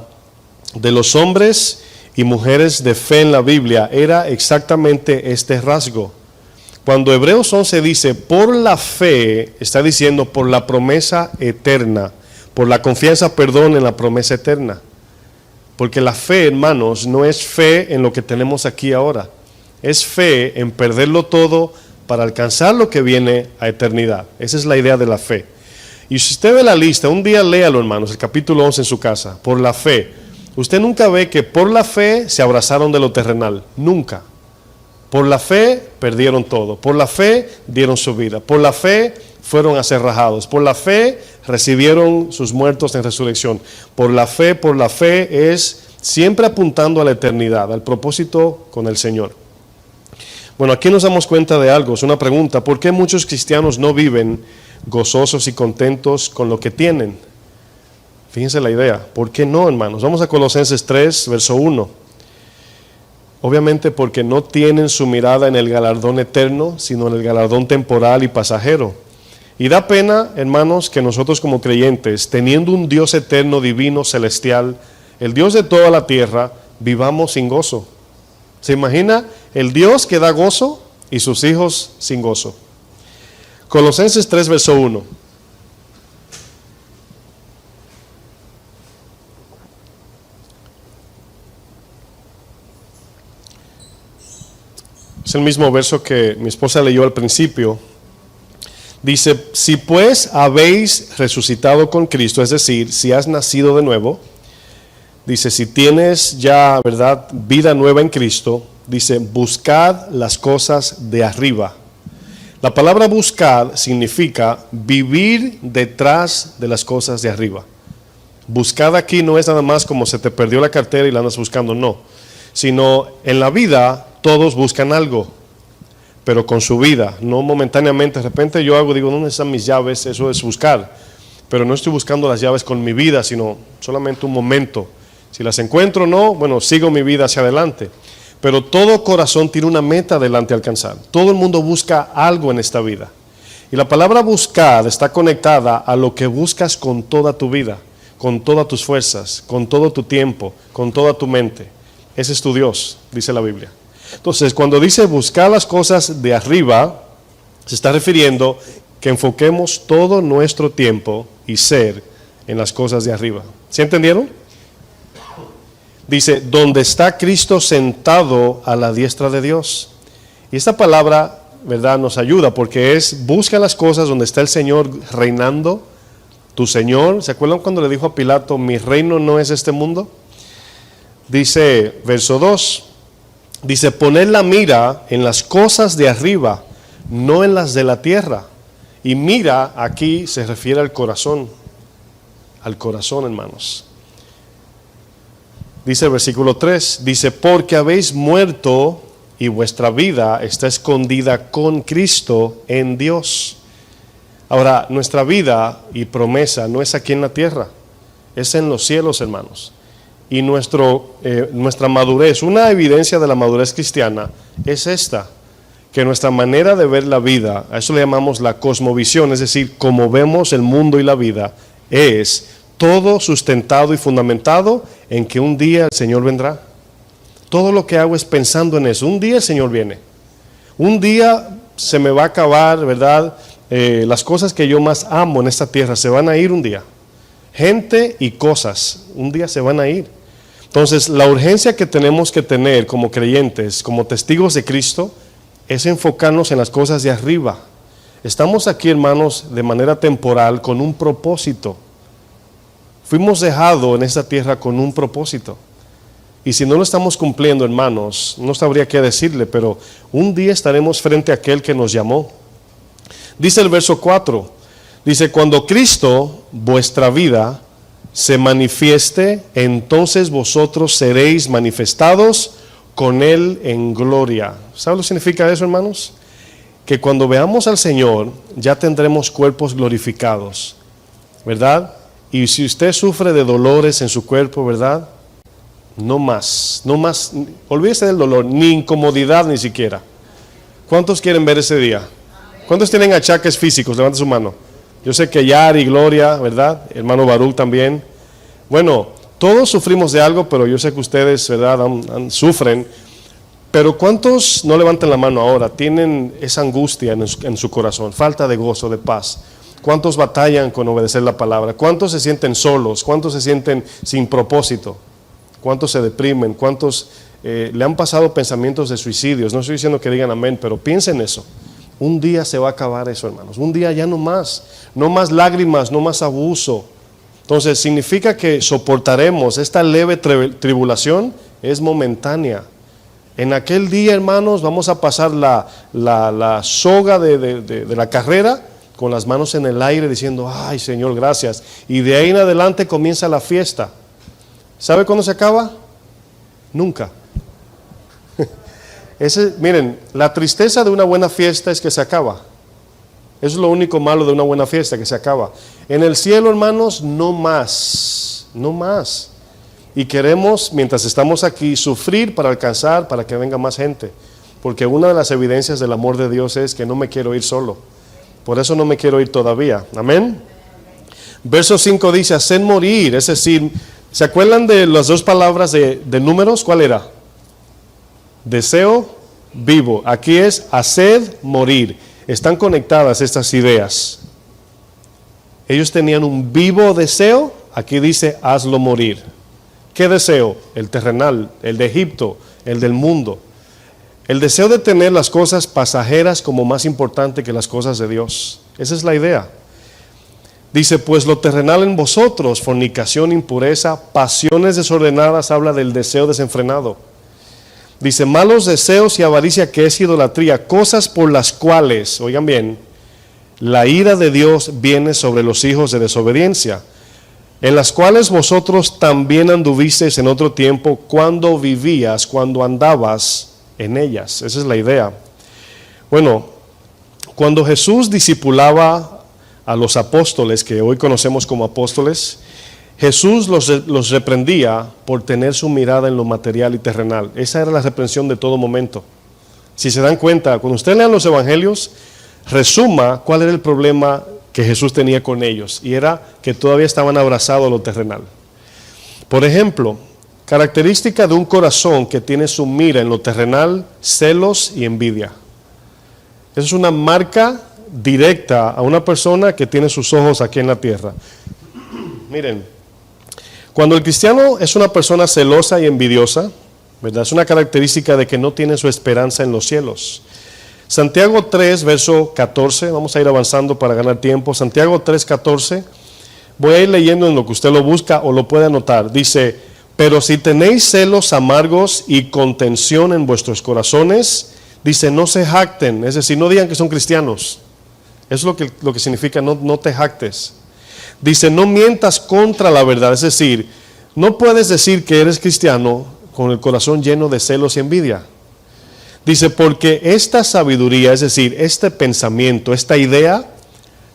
de los hombres y mujeres de fe en la Biblia era exactamente este rasgo. Cuando Hebreos 11 dice, por la fe, está diciendo por la promesa eterna, por la confianza, en la promesa eterna. Porque la fe, hermanos, no es fe en lo que tenemos aquí ahora. Es fe en perderlo todo para alcanzar lo que viene a eternidad. Esa es la idea de la fe. Y si usted ve la lista, un día léalo, hermanos, el capítulo 11 en su casa, por la fe. Usted nunca ve que por la fe se abrazaron de lo terrenal, nunca. Por la fe perdieron todo, por la fe dieron su vida, por la fe fueron acerrajados, por la fe recibieron sus muertos en resurrección. Por la fe es siempre apuntando a la eternidad, al propósito con el Señor. Bueno, aquí nos damos cuenta de algo, es una pregunta, ¿por qué muchos cristianos no viven gozosos y contentos con lo que tienen? Fíjense la idea, ¿por qué no, hermanos? Vamos a Colosenses 3, verso 1. Obviamente porque no tienen su mirada en el galardón eterno, sino en el galardón temporal y pasajero. Y da pena, hermanos, que nosotros como creyentes, teniendo un Dios eterno, divino, celestial, el Dios de toda la tierra, vivamos sin gozo. ¿Se imagina? El Dios que da gozo y sus hijos sin gozo. Colosenses 3, verso 1. Es el mismo verso que mi esposa leyó al principio. Dice, si pues habéis resucitado con Cristo, es decir, si has nacido de nuevo, dice, si tienes ya, ¿verdad?, vida nueva en Cristo, dice, buscad las cosas de arriba. La palabra buscad significa vivir detrás de las cosas de arriba. Buscad aquí no es nada más como se te perdió la cartera y la andas buscando, no. Sino en la vida todos buscan algo, pero con su vida, no momentáneamente. De repente yo digo, ¿dónde están mis llaves? Eso es buscar. Pero no estoy buscando las llaves con mi vida, sino solamente un momento. Si las encuentro o no, bueno, sigo mi vida hacia adelante. Pero todo corazón tiene una meta delante a alcanzar. Todo el mundo busca algo en esta vida. Y la palabra buscar está conectada a lo que buscas con toda tu vida, con todas tus fuerzas, con todo tu tiempo, con toda tu mente. Ese es tu Dios, dice la Biblia. Entonces, cuando dice buscar las cosas de arriba, se está refiriendo que enfoquemos todo nuestro tiempo y ser en las cosas de arriba. ¿Sí entendieron? Dice, donde está Cristo sentado a la diestra de Dios. Y esta palabra, ¿verdad?, nos ayuda porque es, busca las cosas donde está el Señor reinando, tu Señor. ¿Se acuerdan cuando le dijo a Pilato, mi reino no es este mundo? Dice, verso 2, dice, poner la mira en las cosas de arriba, no en las de la tierra. Y mira, aquí se refiere al corazón, hermanos. Dice el versículo 3, dice, porque habéis muerto y vuestra vida está escondida con Cristo en Dios. Ahora, nuestra vida y promesa no es aquí en la tierra, es en los cielos, hermanos. Y nuestra madurez, una evidencia de la madurez cristiana es esta, que nuestra manera de ver la vida, a eso le llamamos la cosmovisión, es decir, como vemos el mundo y la vida, es todo sustentado y fundamentado en que un día el Señor vendrá. Todo lo que hago es pensando en eso. Un día el Señor viene. Un día se me va a acabar, ¿verdad? Las cosas que yo más amo en esta tierra se van a ir un día. Gente y cosas, un día se van a ir. Entonces, la urgencia que tenemos que tener como creyentes, como testigos de Cristo, es enfocarnos en las cosas de arriba. Estamos aquí, hermanos, de manera temporal con un propósito. Fuimos dejados en esta tierra con un propósito. Y si no lo estamos cumpliendo, hermanos, no sabría qué decirle, pero un día estaremos frente a aquel que nos llamó. Dice el verso 4, dice, cuando Cristo, vuestra vida, se manifieste, entonces vosotros seréis manifestados con Él en gloria. ¿Sabe lo que significa eso, hermanos? Que cuando veamos al Señor, ya tendremos cuerpos glorificados, ¿verdad? Y si usted sufre de dolores en su cuerpo, ¿verdad? No más, olvídese del dolor, ni incomodidad ni siquiera. ¿Cuántos quieren ver ese día? ¿Cuántos tienen achaques físicos? Levante su mano. Yo sé que Yari, Gloria, ¿verdad? Hermano Baruch también. Bueno, todos sufrimos de algo, pero yo sé que ustedes, ¿verdad?, sufren. Pero ¿cuántos, no levanten la mano ahora, tienen esa angustia en su corazón, falta de gozo, de paz? ¿Cuántos batallan con obedecer la palabra? ¿Cuántos se sienten solos? ¿Cuántos se sienten sin propósito? ¿Cuántos se deprimen? ¿Cuántos le han pasado pensamientos de suicidios? No estoy diciendo que digan amén, pero piensen eso. Un día se va a acabar eso, hermanos. Un día ya no más lágrimas, no más abuso. Entonces significa que soportaremos esta leve tribulación, es momentánea. En aquel día, hermanos, vamos a pasar la soga de la carrera con las manos en el aire diciendo, ay Señor, gracias. Y de ahí en adelante comienza la fiesta. ¿Sabe cuándo se acaba? Nunca. Miren, la tristeza de una buena fiesta es que se acaba. Eso es lo único malo de una buena fiesta, que se acaba. En el cielo, hermanos, no más. Y queremos, mientras estamos aquí, sufrir para alcanzar, para que venga más gente. Porque una de las evidencias del amor de Dios es que no me quiero ir solo. Por eso no me quiero ir todavía. Amén. Verso 5 dice, haced morir. Es decir, ¿se acuerdan de las dos palabras de números? ¿Cuál era? Deseo, vivo. Aquí es haced morir. Están conectadas estas ideas. Ellos tenían un vivo deseo. Aquí dice, hazlo morir. ¿Qué deseo? El terrenal, el de Egipto, el del mundo. El deseo de tener las cosas pasajeras como más importante que las cosas de Dios. Esa es la idea. Dice, pues lo terrenal en vosotros, fornicación, impureza, pasiones desordenadas, habla del deseo desenfrenado. Dice, malos deseos y avaricia, que es idolatría, cosas por las cuales, oigan bien, la ira de Dios viene sobre los hijos de desobediencia, en las cuales vosotros también anduvisteis en otro tiempo, cuando vivías, cuando andabas en ellas. Esa es la idea. Bueno, cuando Jesús discipulaba a los apóstoles, que hoy conocemos como apóstoles, Jesús los reprendía por tener su mirada en lo material y terrenal. Esa era la reprensión de todo momento. Si se dan cuenta, cuando ustedes lean los evangelios, resuma cuál era el problema que Jesús tenía con ellos, y era que todavía estaban abrazados a lo terrenal. Por ejemplo, característica de un corazón que tiene su mira en lo terrenal, celos y envidia. Esa es una marca directa a una persona que tiene sus ojos aquí en la tierra. Miren, cuando el cristiano es una persona celosa y envidiosa, ¿verdad? Es una característica de que no tiene su esperanza en los cielos. Santiago 3, verso 14, vamos a ir avanzando para ganar tiempo. Santiago 3, 14, voy a ir leyendo en lo que usted lo busca o lo puede anotar. Dice, pero si tenéis celos amargos y contención en vuestros corazones, dice, no se jacten, es decir, no digan que son cristianos. Eso es lo que significa no te jactes. Dice, no mientas contra la verdad, es decir, no puedes decir que eres cristiano con el corazón lleno de celos y envidia. Dice, porque esta sabiduría, es decir, este pensamiento, esta idea,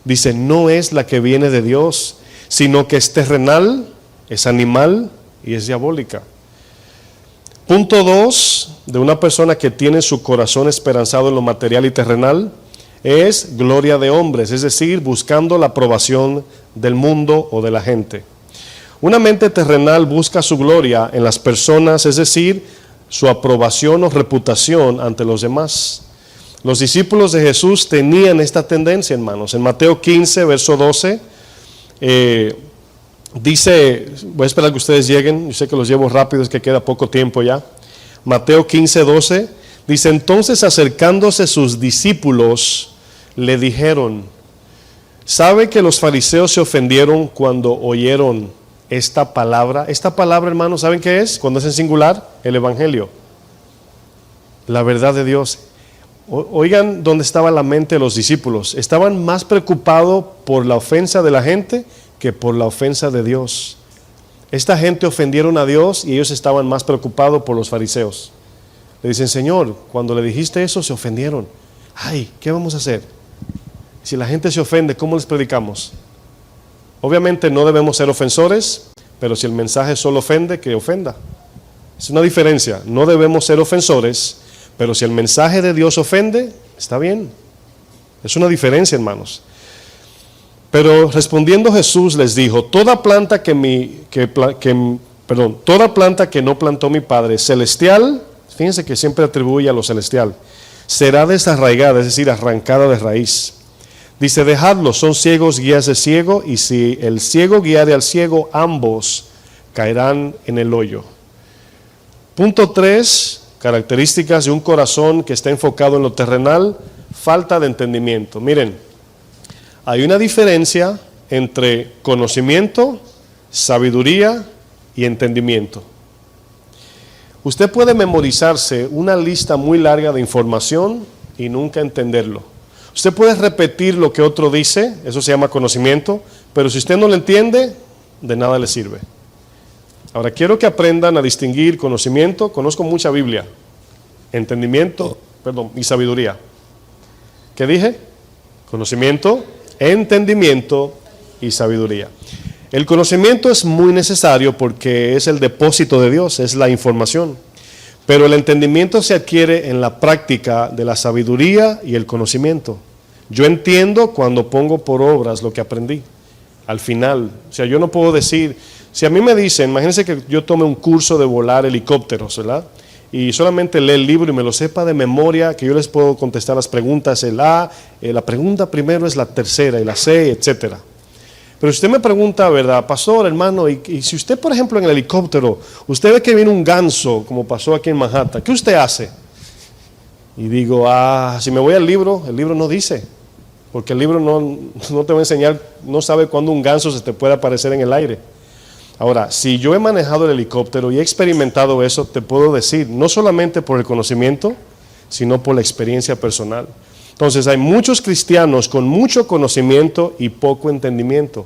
dice, no es la que viene de Dios, sino que es terrenal, es animal y es diabólica. Punto 2 de una persona que tiene su corazón esperanzado en lo material y terrenal es gloria de hombres, es decir, buscando la aprobación del mundo o de la gente. Una mente terrenal busca su gloria en las personas, es decir, su aprobación o reputación ante los demás. Los discípulos de Jesús tenían esta tendencia, hermanos. En Mateo 15, verso 12, dice, voy a esperar que ustedes lleguen, yo sé que los llevo rápido, es que queda poco tiempo ya. Mateo 15, 12, dice, entonces acercándose sus discípulos, le dijeron, ¿sabe que los fariseos se ofendieron cuando oyeron esta palabra? Esta palabra, hermanos, ¿saben qué es? Cuando es en singular, el evangelio, la verdad de Dios. Oigan dónde estaba la mente de los discípulos. Estaban más preocupados por la ofensa de la gente que por la ofensa de Dios. Esta gente ofendieron a Dios y ellos estaban más preocupados por los fariseos. Le dicen, Señor, cuando le dijiste eso se ofendieron. Ay, ¿qué vamos a hacer? Si la gente se ofende, ¿cómo les predicamos? Obviamente no debemos ser ofensores, pero si el mensaje solo ofende, que ofenda. Es una diferencia. No debemos ser ofensores, pero si el mensaje de Dios ofende, está bien. Es una diferencia, hermanos. Pero respondiendo Jesús les dijo, toda planta que no plantó mi Padre celestial, fíjense que siempre atribuye a lo celestial, será desarraigada, es decir, arrancada de raíz. Dice, dejadlos, son ciegos, guías de ciego, y si el ciego guiare al ciego, ambos caerán en el hoyo. Punto 3, características de un corazón que está enfocado en lo terrenal, falta de entendimiento. Miren, hay una diferencia entre conocimiento, sabiduría y entendimiento. Usted puede memorizarse una lista muy larga de información y nunca entenderlo. Usted puede repetir lo que otro dice, eso se llama conocimiento, pero si usted no lo entiende, de nada le sirve. Ahora, quiero que aprendan a distinguir conocimiento, conozco mucha Biblia, entendimiento, y sabiduría. ¿Qué dije? Conocimiento, entendimiento y sabiduría. El conocimiento es muy necesario porque es el depósito de Dios, es la información. Pero el entendimiento se adquiere en la práctica de la sabiduría y el conocimiento. Yo entiendo cuando pongo por obras lo que aprendí. Al final, o sea, yo no puedo decir, si a mí me dicen, imagínense que yo tome un curso de volar helicópteros, ¿verdad? Y solamente lee el libro y me lo sepa de memoria, que yo les puedo contestar las preguntas, la pregunta primero es la tercera y la C, etcétera. Pero si usted me pregunta, ¿verdad, pastor, hermano, y si usted, por ejemplo, en el helicóptero, usted ve que viene un ganso, como pasó aquí en Manhattan, ¿qué usted hace? Y digo, si me voy al libro, el libro no dice, porque el libro no te va a enseñar, no sabe cuándo un ganso se te puede aparecer en el aire. Ahora, si yo he manejado el helicóptero y he experimentado eso, te puedo decir, no solamente por el conocimiento, sino por la experiencia personal. Entonces, hay muchos cristianos con mucho conocimiento y poco entendimiento.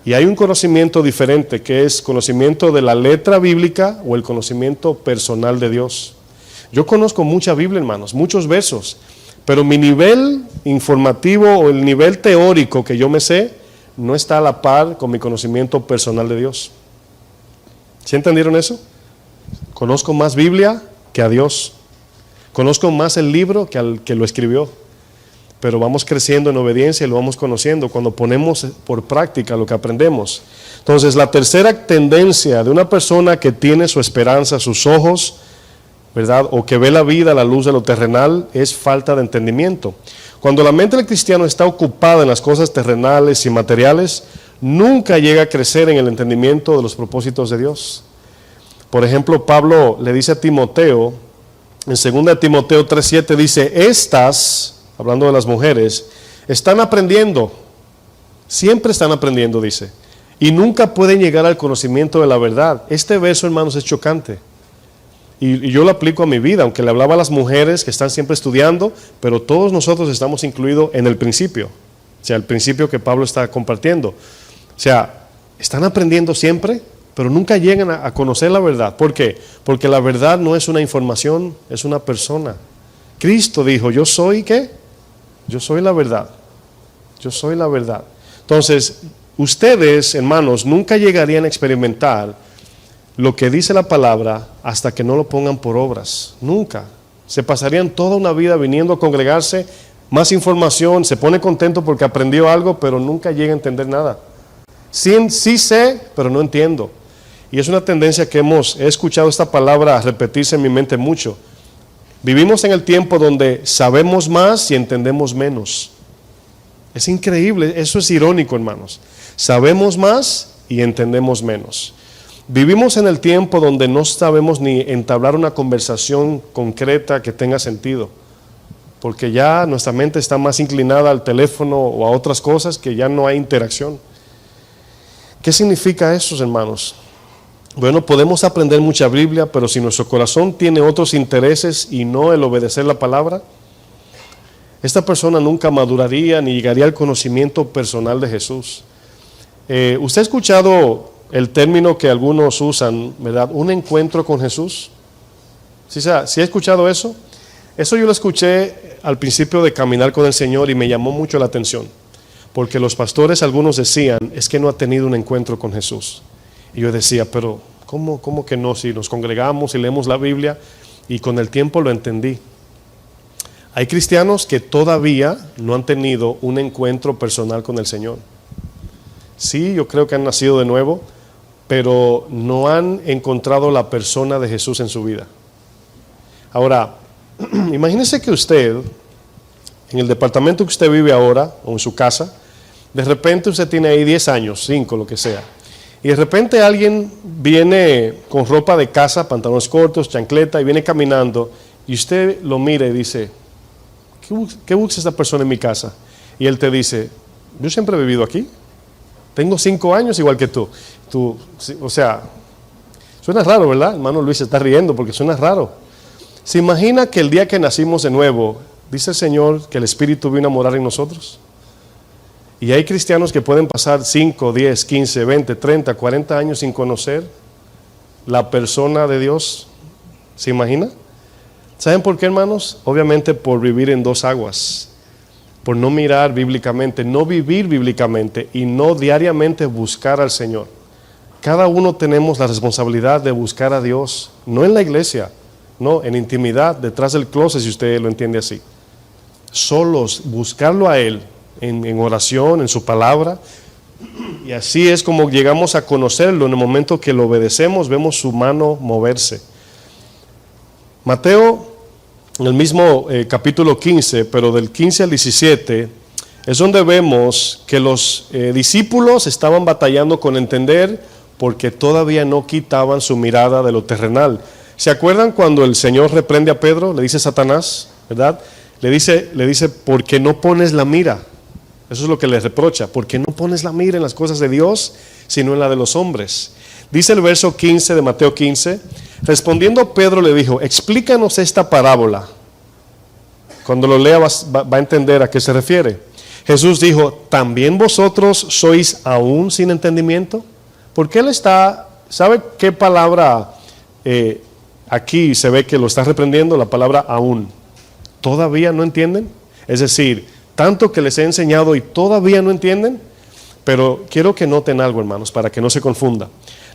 Y hay un conocimiento diferente, que es conocimiento de la letra bíblica o el conocimiento personal de Dios. Yo conozco mucha Biblia, hermanos, muchos versos, pero mi nivel informativo o el nivel teórico que yo me sé, no está a la par con mi conocimiento personal de Dios. ¿Sí entendieron eso? Conozco más Biblia que a Dios. Conozco más el libro que al que lo escribió. Pero vamos creciendo en obediencia y lo vamos conociendo cuando ponemos por práctica lo que aprendemos. Entonces, la tercera tendencia de una persona que tiene su esperanza, sus ojos, ¿verdad? O que ve la vida a la luz de lo terrenal, es falta de entendimiento. Cuando la mente del cristiano está ocupada en las cosas terrenales y materiales, nunca llega a crecer en el entendimiento de los propósitos de Dios. Por ejemplo, Pablo le dice a Timoteo, en 2 Timoteo 3:7 dice, estas, hablando de las mujeres, están aprendiendo, siempre están aprendiendo, dice, y nunca pueden llegar al conocimiento de la verdad. Este verso, hermanos, es chocante. Y yo lo aplico a mi vida, aunque le hablaba a las mujeres que están siempre estudiando, pero todos nosotros estamos incluidos en el principio, o sea, el principio que Pablo está compartiendo. O sea, están aprendiendo siempre, pero nunca llegan a conocer la verdad. ¿Por qué? Porque la verdad no es una información, es una persona. Cristo dijo, yo soy, ¿qué? Yo soy la verdad. Yo soy la verdad. Entonces, ustedes, hermanos, nunca llegarían a experimentar lo que dice la palabra hasta que no lo pongan por obras. Nunca. Se pasarían toda una vida viniendo a congregarse, más información, se pone contento porque aprendió algo, pero nunca llega a entender nada. Sí sé, pero no entiendo. Y es una tendencia que he escuchado esta palabra repetirse en mi mente mucho. Vivimos en el tiempo donde sabemos más y entendemos menos. Es increíble, eso es irónico, hermanos. Sabemos más y entendemos menos. Vivimos en el tiempo donde no sabemos ni entablar una conversación concreta que tenga sentido, porque ya nuestra mente está más inclinada al teléfono o a otras cosas que ya no hay interacción. ¿Qué significa eso, hermanos? Bueno, podemos aprender mucha Biblia, pero si nuestro corazón tiene otros intereses y no el obedecer la palabra, esta persona nunca maduraría ni llegaría al conocimiento personal de Jesús. ¿Usted ha escuchado el término que algunos usan, ¿verdad? Un encuentro con Jesús? ¿Sí ha escuchado eso? Eso yo lo escuché al principio de caminar con el Señor y me llamó mucho la atención, porque los pastores, algunos decían, es que no ha tenido un encuentro con Jesús. Y yo decía, pero ¿cómo que no? Si nos congregamos y leemos la Biblia, y con el tiempo lo entendí. Hay cristianos que todavía no han tenido un encuentro personal con el Señor. Sí, yo creo que han nacido de nuevo, pero no han encontrado la persona de Jesús en su vida. Ahora, imagínese que usted, en el departamento que usted vive ahora, o en su casa, de repente usted tiene ahí 10 años, 5, lo que sea, y de repente alguien viene con ropa de casa, pantalones cortos, chancleta, y viene caminando, y usted lo mira y dice, ¿qué busca esta persona en mi casa? Y él te dice, yo siempre he vivido aquí. Tengo 5 años igual que tú. O sea, suena raro, ¿verdad? Hermano Luis se está riendo porque suena raro. ¿Se imagina que el día que nacimos de nuevo, dice el Señor que el Espíritu vino a morar en nosotros? Y hay cristianos que pueden pasar 5, 10, 15, 20, 30, 40 años sin conocer la persona de Dios. ¿Se imagina? ¿Saben por qué, hermanos? Obviamente por vivir en dos aguas. Por no mirar bíblicamente, no vivir bíblicamente y no diariamente buscar al Señor. Cada uno tenemos la responsabilidad de buscar a Dios, no en la iglesia, no, en intimidad, detrás del closet, si usted lo entiende así. solos, buscarlo a Él en oración, en su palabra. Y así es como llegamos a conocerlo. En el momento que lo obedecemos, vemos su mano moverse. Mateo, en el mismo capítulo 15, pero del 15 al 17, es donde vemos que los discípulos estaban batallando con entender porque todavía no quitaban su mirada de lo terrenal. ¿Se acuerdan cuando el Señor reprende a Pedro? Le dice Satanás, ¿verdad? Le dice, ¿por qué no pones la mira? Eso es lo que le reprocha. ¿Por qué no pones la mira en las cosas de Dios, sino en la de los hombres? Dice el verso 15 de Mateo 15, respondiendo Pedro le dijo, explícanos esta parábola. Cuando lo lea va a entender a qué se refiere. Jesús dijo, ¿también vosotros sois aún sin entendimiento? Porque él está, ¿sabe qué palabra aquí se ve que lo está reprendiendo? La palabra aún. ¿Todavía no entienden? Es decir, tanto que les he enseñado y todavía no entienden. Pero quiero que noten algo, hermanos, para que no se confunda.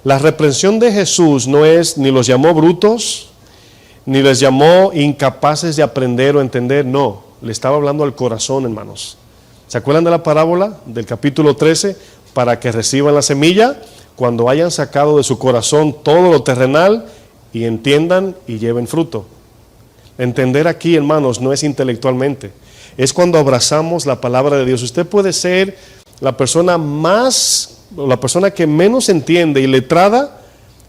La reprensión de Jesús no es, ni los llamó brutos, ni les llamó incapaces de aprender o entender. No, le estaba hablando al corazón, hermanos. ¿Se acuerdan de la parábola del capítulo 13? Para que reciban la semilla cuando hayan sacado de su corazón todo lo terrenal y entiendan y lleven fruto. Entender aquí, hermanos, no es intelectualmente. Es cuando abrazamos la palabra de Dios. Usted puede ser la persona la persona que menos entiende y letrada,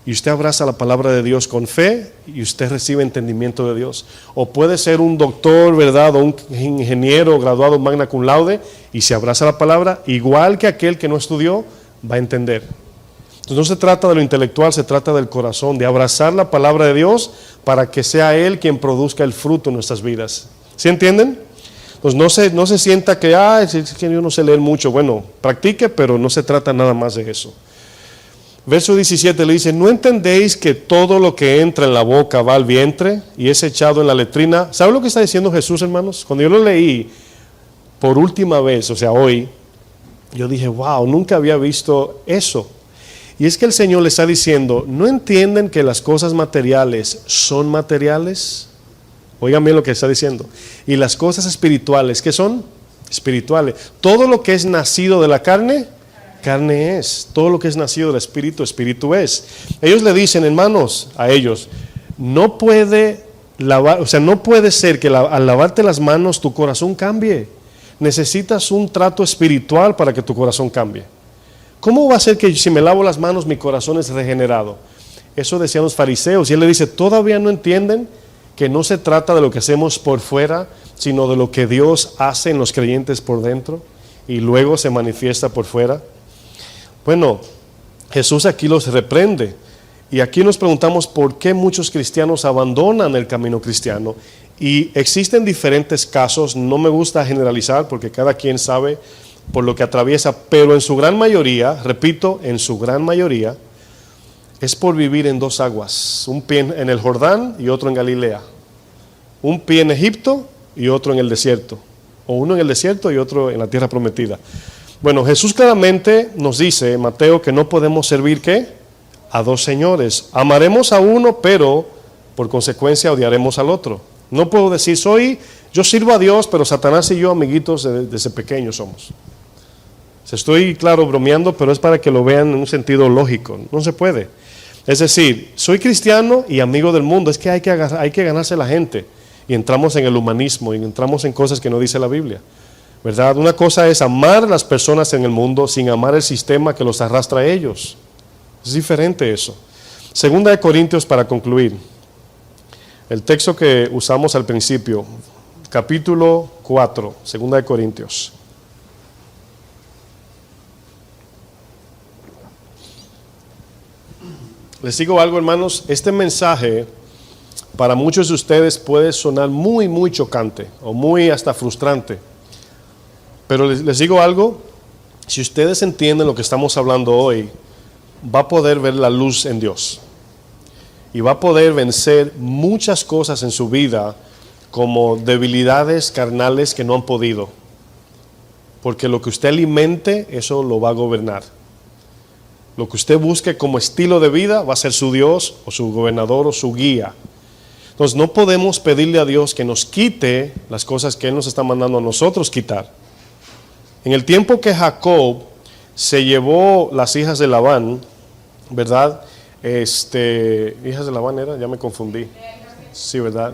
y usted abraza la palabra de Dios con fe y usted recibe entendimiento de Dios. O puede ser un doctor, ¿verdad? O un ingeniero graduado magna cum laude y se abraza la palabra, igual que aquel que no estudió, va a entender. Entonces no se trata de lo intelectual, se trata del corazón, de abrazar la palabra de Dios para que sea Él quien produzca el fruto en nuestras vidas. ¿Sí entienden? Pues no se sienta que, es que yo no sé leer mucho. Bueno, practique, pero no se trata nada más de eso. Verso 17 le dice, ¿no entendéis que todo lo que entra en la boca va al vientre y es echado en la letrina? ¿Sabe lo que está diciendo Jesús, hermanos? Cuando yo lo leí por última vez, o sea, hoy, yo dije, wow, nunca había visto eso. Y es que el Señor le está diciendo, ¿no entienden que las cosas materiales son materiales? Oigan bien lo que está diciendo. Y las cosas espirituales, ¿qué son? Espirituales. Todo lo que es nacido de la carne, carne es. Todo lo que es nacido del espíritu, espíritu es. Ellos le dicen, hermanos, a ellos, no puede ser que al lavarte las manos tu corazón cambie. Necesitas un trato espiritual para que tu corazón cambie. ¿Cómo va a ser que si me lavo las manos mi corazón es regenerado? Eso decían los fariseos. Y él le dice, ¿todavía no entienden que no se trata de lo que hacemos por fuera, sino de lo que Dios hace en los creyentes por dentro y luego se manifiesta por fuera? Bueno, Jesús aquí los reprende y aquí nos preguntamos por qué muchos cristianos abandonan el camino cristiano, y existen diferentes casos. No me gusta generalizar porque cada quien sabe por lo que atraviesa, pero en su gran mayoría, repito, en su gran mayoría, es por vivir en dos aguas, un pie en el Jordán y otro en Galilea, un pie en Egipto y otro en el desierto, o uno en el desierto y otro en la tierra prometida. Bueno, Jesús claramente nos dice en Mateo que no podemos servir, ¿qué? A dos señores. Amaremos a uno, pero por consecuencia odiaremos al otro. No puedo decir, yo sirvo a Dios, pero Satanás y yo amiguitos desde pequeños somos. Estoy, claro, bromeando, pero es para que lo vean en un sentido lógico. No se puede. Es decir, soy cristiano y amigo del mundo. Es que hay que ganarse la gente. Y entramos en el humanismo y entramos en cosas que no dice la Biblia, ¿verdad? Una cosa es amar a las personas en el mundo sin amar el sistema que los arrastra a ellos. Es diferente eso. Segunda de Corintios, para concluir. El texto que usamos al principio, capítulo 4, Segunda de Corintios. Les digo algo, hermanos, este mensaje para muchos de ustedes puede sonar muy, muy chocante o muy hasta frustrante. Pero les digo algo, si ustedes entienden lo que estamos hablando hoy, va a poder ver la luz en Dios. Y va a poder vencer muchas cosas en su vida como debilidades carnales que no han podido. Porque lo que usted alimente, eso lo va a gobernar. Lo que usted busque como estilo de vida va a ser su Dios o su gobernador o su guía. Entonces no podemos pedirle a Dios que nos quite las cosas que Él nos está mandando a nosotros quitar. En el tiempo que Jacob se llevó las hijas de Labán, ¿verdad? Hijas de Labán era, ya me confundí. Sí, ¿verdad?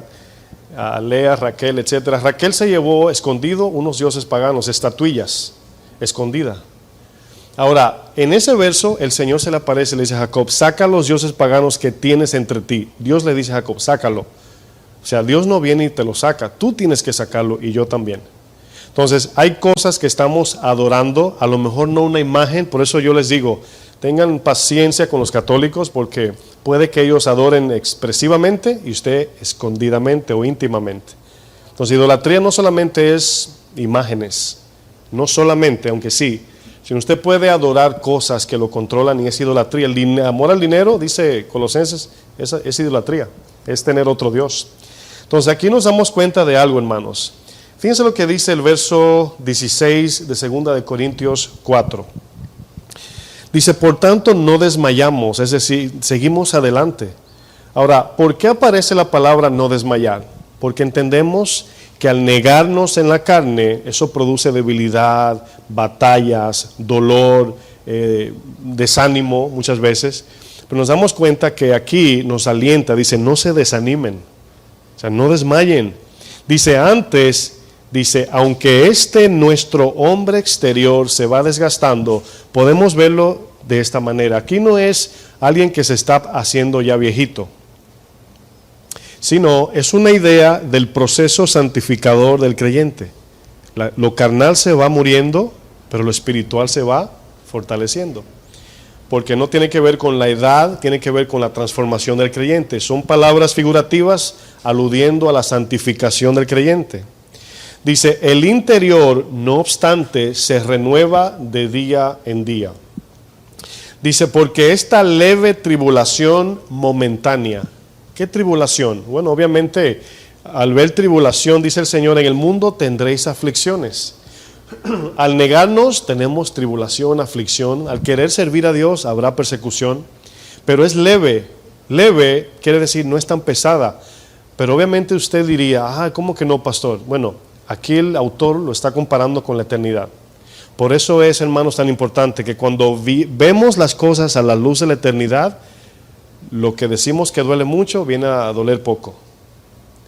A Lea, Raquel, etcétera. Raquel se llevó escondido unos dioses paganos, estatuillas, escondida. Ahora, en ese verso el Señor se le aparece y le dice a Jacob, saca los dioses paganos que tienes entre ti. Dios le dice a Jacob, sácalo. O sea, Dios no viene y te lo saca, tú tienes que sacarlo y yo también. Entonces, hay cosas que estamos adorando, a lo mejor no una imagen, por eso yo les digo, tengan paciencia con los católicos porque puede que ellos adoren expresivamente y usted escondidamente o íntimamente. Entonces, idolatría no solamente es imágenes, no solamente, aunque sí, sino usted puede adorar cosas que lo controlan y es idolatría. El amor al dinero, dice Colosenses, es idolatría, es tener otro Dios. Entonces, aquí nos damos cuenta de algo, hermanos. Fíjense lo que dice el verso 16 de 2 de Corintios 4. Dice, por tanto no desmayamos, es decir, seguimos adelante. Ahora, ¿por qué aparece la palabra no desmayar? Porque entendemos que al negarnos en la carne, eso produce debilidad, batallas, dolor, desánimo muchas veces. Pero nos damos cuenta que aquí nos alienta, dice, no se desanimen, o sea, no desmayen. Dice antes, aunque nuestro hombre exterior se va desgastando, podemos verlo de esta manera. Aquí no es alguien que se está haciendo ya viejito, sino es una idea del proceso santificador del creyente. Lo carnal se va muriendo, pero lo espiritual se va fortaleciendo. Porque no tiene que ver con la edad, tiene que ver con la transformación del creyente. Son palabras figurativas aludiendo a la santificación del creyente. Dice, el interior, no obstante, se renueva de día en día. Dice, porque esta leve tribulación momentánea. ¿Qué tribulación? Bueno, obviamente, al ver tribulación, dice el Señor, en el mundo tendréis aflicciones. Al negarnos, tenemos tribulación, aflicción. Al querer servir a Dios, habrá persecución. Pero es leve. Leve quiere decir no es tan pesada. Pero obviamente usted diría, ¿cómo que no, pastor? Bueno, aquí el autor lo está comparando con la eternidad. Por eso es, hermanos, tan importante que cuando vemos las cosas a la luz de la eternidad, lo que decimos que duele mucho viene a doler poco.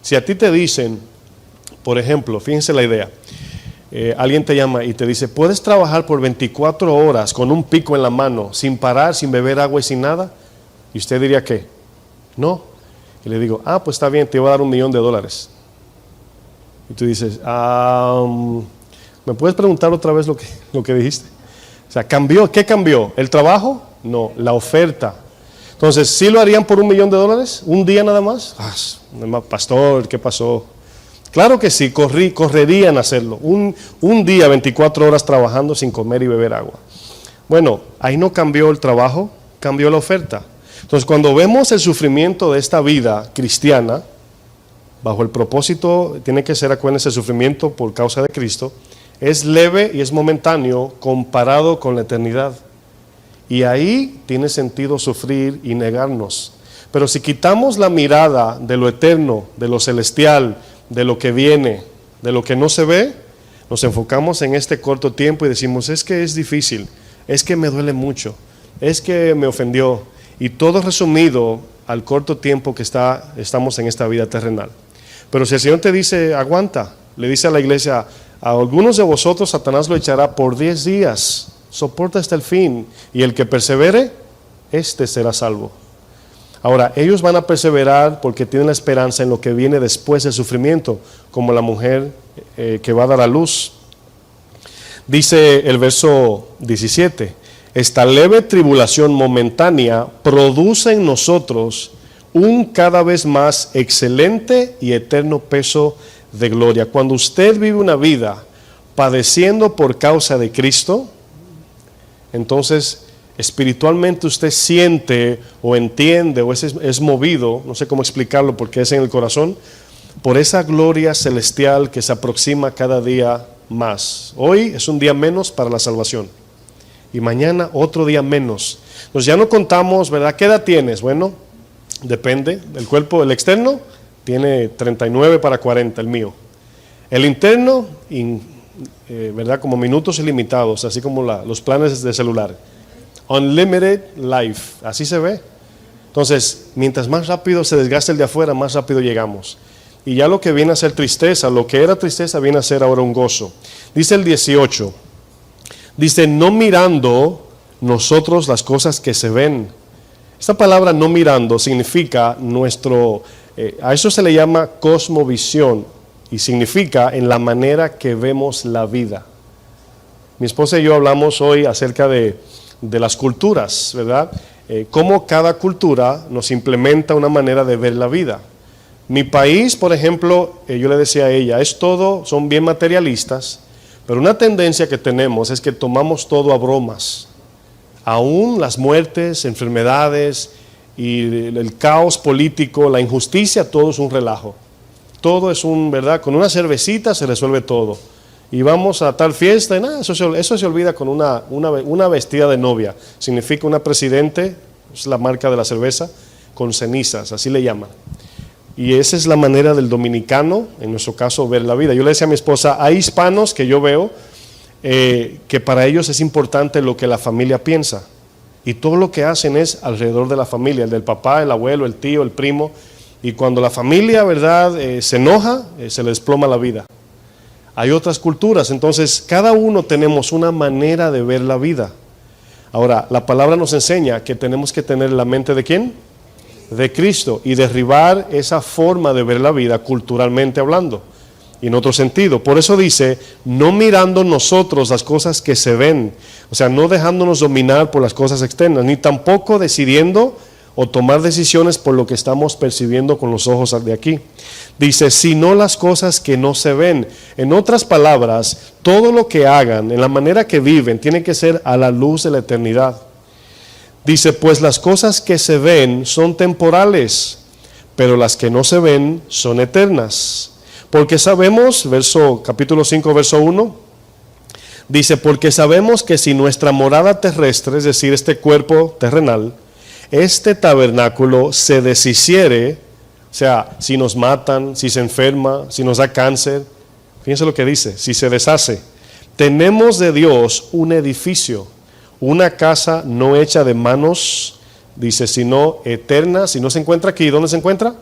Si a ti te dicen, por ejemplo, fíjense la idea, alguien te llama y te dice, ¿puedes trabajar por 24 horas con un pico en la mano, sin parar, sin beber agua y sin nada? Y usted diría, ¿qué? No. Y le digo, pues está bien, te voy a dar $1,000,000. Y tú dices, ¿me puedes preguntar otra vez lo que dijiste? O sea, ¿cambió? ¿Qué cambió? ¿El trabajo? No, la oferta. Entonces, ¿sí lo harían por $1,000,000? ¿Un día nada más? Pastor, ¿qué pasó? Claro que sí, correrían a hacerlo. Un día, 24 horas trabajando sin comer y beber agua. Bueno, ahí no cambió el trabajo, cambió la oferta. Entonces, cuando vemos el sufrimiento de esta vida cristiana, bajo el propósito, tiene que ser, acuérdense, el sufrimiento por causa de Cristo, es leve y es momentáneo comparado con la eternidad. Y ahí tiene sentido sufrir y negarnos. Pero si quitamos la mirada de lo eterno, de lo celestial, de lo que viene, de lo que no se ve, nos enfocamos en este corto tiempo y decimos, es que es difícil, es que me duele mucho, es que me ofendió. Y todo resumido al corto tiempo que estamos en esta vida terrenal. Pero si el Señor te dice, aguanta, le dice a la iglesia, a algunos de vosotros Satanás lo echará por 10 días, soporta hasta el fin, y el que persevere, este será salvo. Ahora, ellos van a perseverar porque tienen la esperanza en lo que viene después del sufrimiento, como la mujer que va a dar a luz. Dice el verso 17, esta leve tribulación momentánea produce en nosotros un cada vez más excelente y eterno peso de gloria. Cuando usted vive una vida padeciendo por causa de Cristo, entonces espiritualmente usted siente o entiende o es movido, no sé cómo explicarlo porque es en el corazón, por esa gloria celestial que se aproxima cada día más. Hoy es un día menos para la salvación y mañana otro día menos. Entonces ya no contamos, ¿verdad? ¿Qué edad tienes? Bueno, depende del cuerpo, el externo tiene 39 para 40 el mío. El interno, ¿verdad? Como minutos ilimitados, así como los planes de celular. Unlimited life, así se ve. Entonces, mientras más rápido se desgaste el de afuera, más rápido llegamos. Y ya lo que viene a ser tristeza, lo que era tristeza viene a ser ahora un gozo. Dice el 18, dice, no mirando nosotros las cosas que se ven. Esta palabra no mirando significa a eso se le llama cosmovisión y significa en la manera que vemos la vida. Mi esposa y yo hablamos hoy acerca de las culturas, ¿verdad? Cómo cada cultura nos implementa una manera de ver la vida. Mi país, por ejemplo, yo le decía a ella, son bien materialistas, pero una tendencia que tenemos es que tomamos todo a bromas. Aún las muertes, enfermedades y el caos político, la injusticia, todo es un relajo. Todo es ¿verdad? Con una cervecita se resuelve todo. Y vamos a tal fiesta y nada, eso se olvida con una vestida de novia. Significa una presidente, es la marca de la cerveza, con cenizas, así le llaman. Y esa es la manera del dominicano, en nuestro caso, ver la vida. Yo le decía a mi esposa, hay hispanos que yo veo que para ellos es importante lo que la familia piensa. Y todo lo que hacen es alrededor de la familia, el del papá, el abuelo, el tío, el primo. Y cuando la familia, ¿verdad?, se enoja, se le desploma la vida. Hay otras culturas, entonces cada uno tenemos una manera de ver la vida. Ahora, la palabra nos enseña que tenemos que tener la mente ¿de quién? De Cristo, y derribar esa forma de ver la vida culturalmente hablando y en otro sentido. Por eso dice, no mirando nosotros las cosas que se ven, o sea, no dejándonos dominar por las cosas externas, ni tampoco decidiendo o tomar decisiones por lo que estamos percibiendo con los ojos de aquí. Dice, sino las cosas que no se ven. En otras palabras, todo lo que hagan, en la manera que viven, tiene que ser a la luz de la eternidad. Dice, pues las cosas que se ven son temporales, pero las que no se ven son eternas. Porque sabemos, capítulo 5, verso 1, dice, porque sabemos que si nuestra morada terrestre, es decir, este cuerpo terrenal, este tabernáculo se deshiciere, o sea, si nos matan, si se enferma, si nos da cáncer, fíjense lo que dice, si se deshace, tenemos de Dios un edificio, una casa no hecha de manos, dice, sino eterna. Si no se encuentra aquí, ¿dónde se encuentra?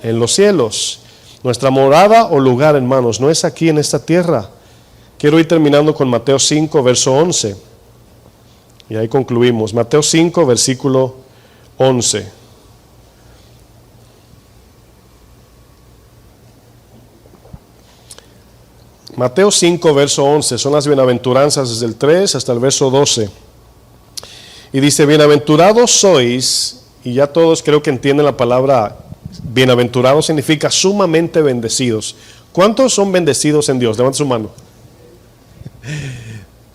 En los cielos. Nuestra morada o lugar, hermanos, no es aquí en esta tierra. Quiero ir terminando con Mateo 5, verso 11. Y ahí concluimos. Mateo 5, versículo 11. Mateo 5, verso 11. Son las bienaventuranzas desde el 3 hasta el verso 12. Y dice, bienaventurados sois, y ya todos creo que entienden la palabra bienaventurado, significa sumamente bendecidos. ¿Cuántos son bendecidos en Dios? Levanta su mano.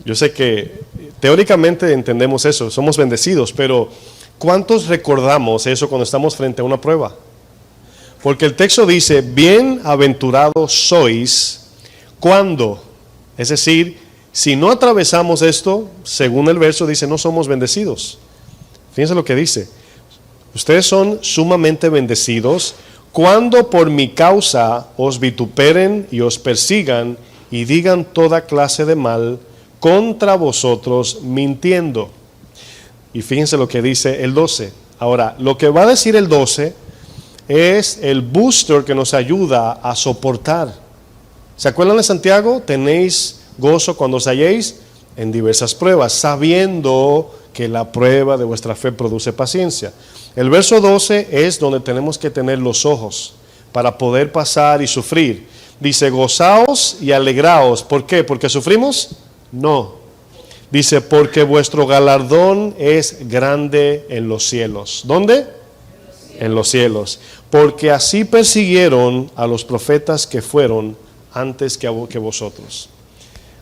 Yo sé que teóricamente entendemos eso, somos bendecidos, pero ¿cuántos recordamos eso cuando estamos frente a una prueba? Porque el texto dice, bienaventurados sois cuando, es decir, si no atravesamos esto, según el verso dice, no somos bendecidos. Fíjense lo que dice. Ustedes son sumamente bendecidos cuando por mi causa os vituperen y os persigan y digan toda clase de mal contra vosotros mintiendo. Y fíjense lo que dice el 12. Ahora, lo que va a decir el 12 es el booster que nos ayuda a soportar. ¿Se acuerdan de Santiago? Tenéis gozo cuando os halléis en diversas pruebas, sabiendo que la prueba de vuestra fe produce paciencia. El verso 12 es donde tenemos que tener los ojos para poder pasar y sufrir. Dice, gozaos y alegraos. ¿Por qué? ¿Porque sufrimos? No. Dice, porque vuestro galardón es grande en los cielos. ¿Dónde? En los cielos. Porque así persiguieron a los profetas que fueron antes que vosotros.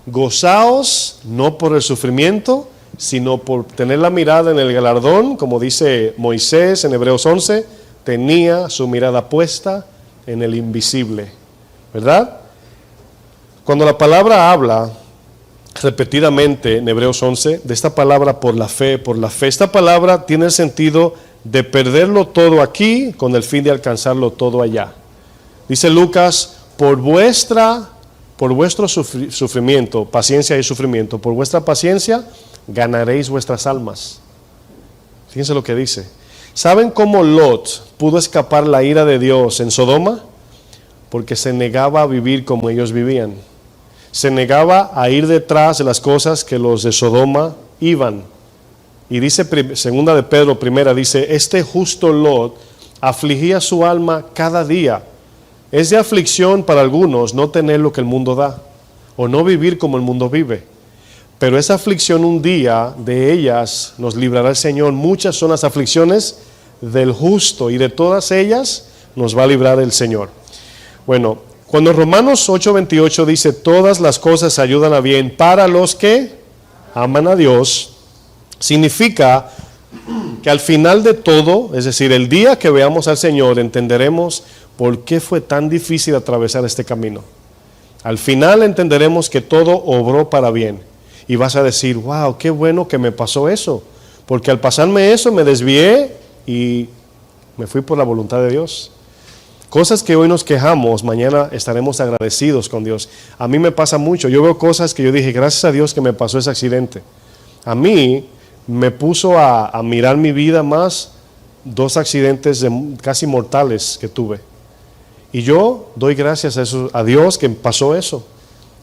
Gozaos no por el sufrimiento, sino por tener la mirada en el galardón, como dice Moisés en Hebreos 11, tenía su mirada puesta en el invisible, ¿verdad? Cuando la palabra habla repetidamente en Hebreos 11, de esta palabra por la fe, esta palabra tiene el sentido de perderlo todo aquí con el fin de alcanzarlo todo allá. Dice Lucas, por vuestro sufrimiento, paciencia y sufrimiento, por vuestra paciencia ganaréis vuestras almas. Fíjense lo que dice. ¿Saben cómo Lot pudo escapar la ira de Dios en Sodoma? Porque se negaba a vivir como ellos vivían. Se negaba a ir detrás de las cosas que los de Sodoma iban. Y dice, segunda de Pedro, primera, dice, este justo Lot afligía su alma cada día. Es de aflicción para algunos no tener lo que el mundo da, o no vivir como el mundo vive. Pero esa aflicción un día, de ellas nos librará el Señor. Muchas son las aflicciones del justo, y de todas ellas nos va a librar el Señor. Bueno, cuando Romanos 8:28 dice, todas las cosas ayudan a bien para los que aman a Dios, significa que al final de todo, es decir, el día que veamos al Señor, entenderemos por qué fue tan difícil atravesar este camino. Al final entenderemos que todo obró para bien. Y vas a decir, wow, qué bueno que me pasó eso. Porque al pasarme eso me desvié y me fui por la voluntad de Dios. Cosas que hoy nos quejamos, mañana estaremos agradecidos con Dios. A mí me pasa mucho. Yo veo cosas que yo dije, gracias a Dios que me pasó ese accidente. A mí me puso a mirar mi vida más 2 accidentes casi mortales que tuve. Y yo doy gracias a Dios que pasó eso.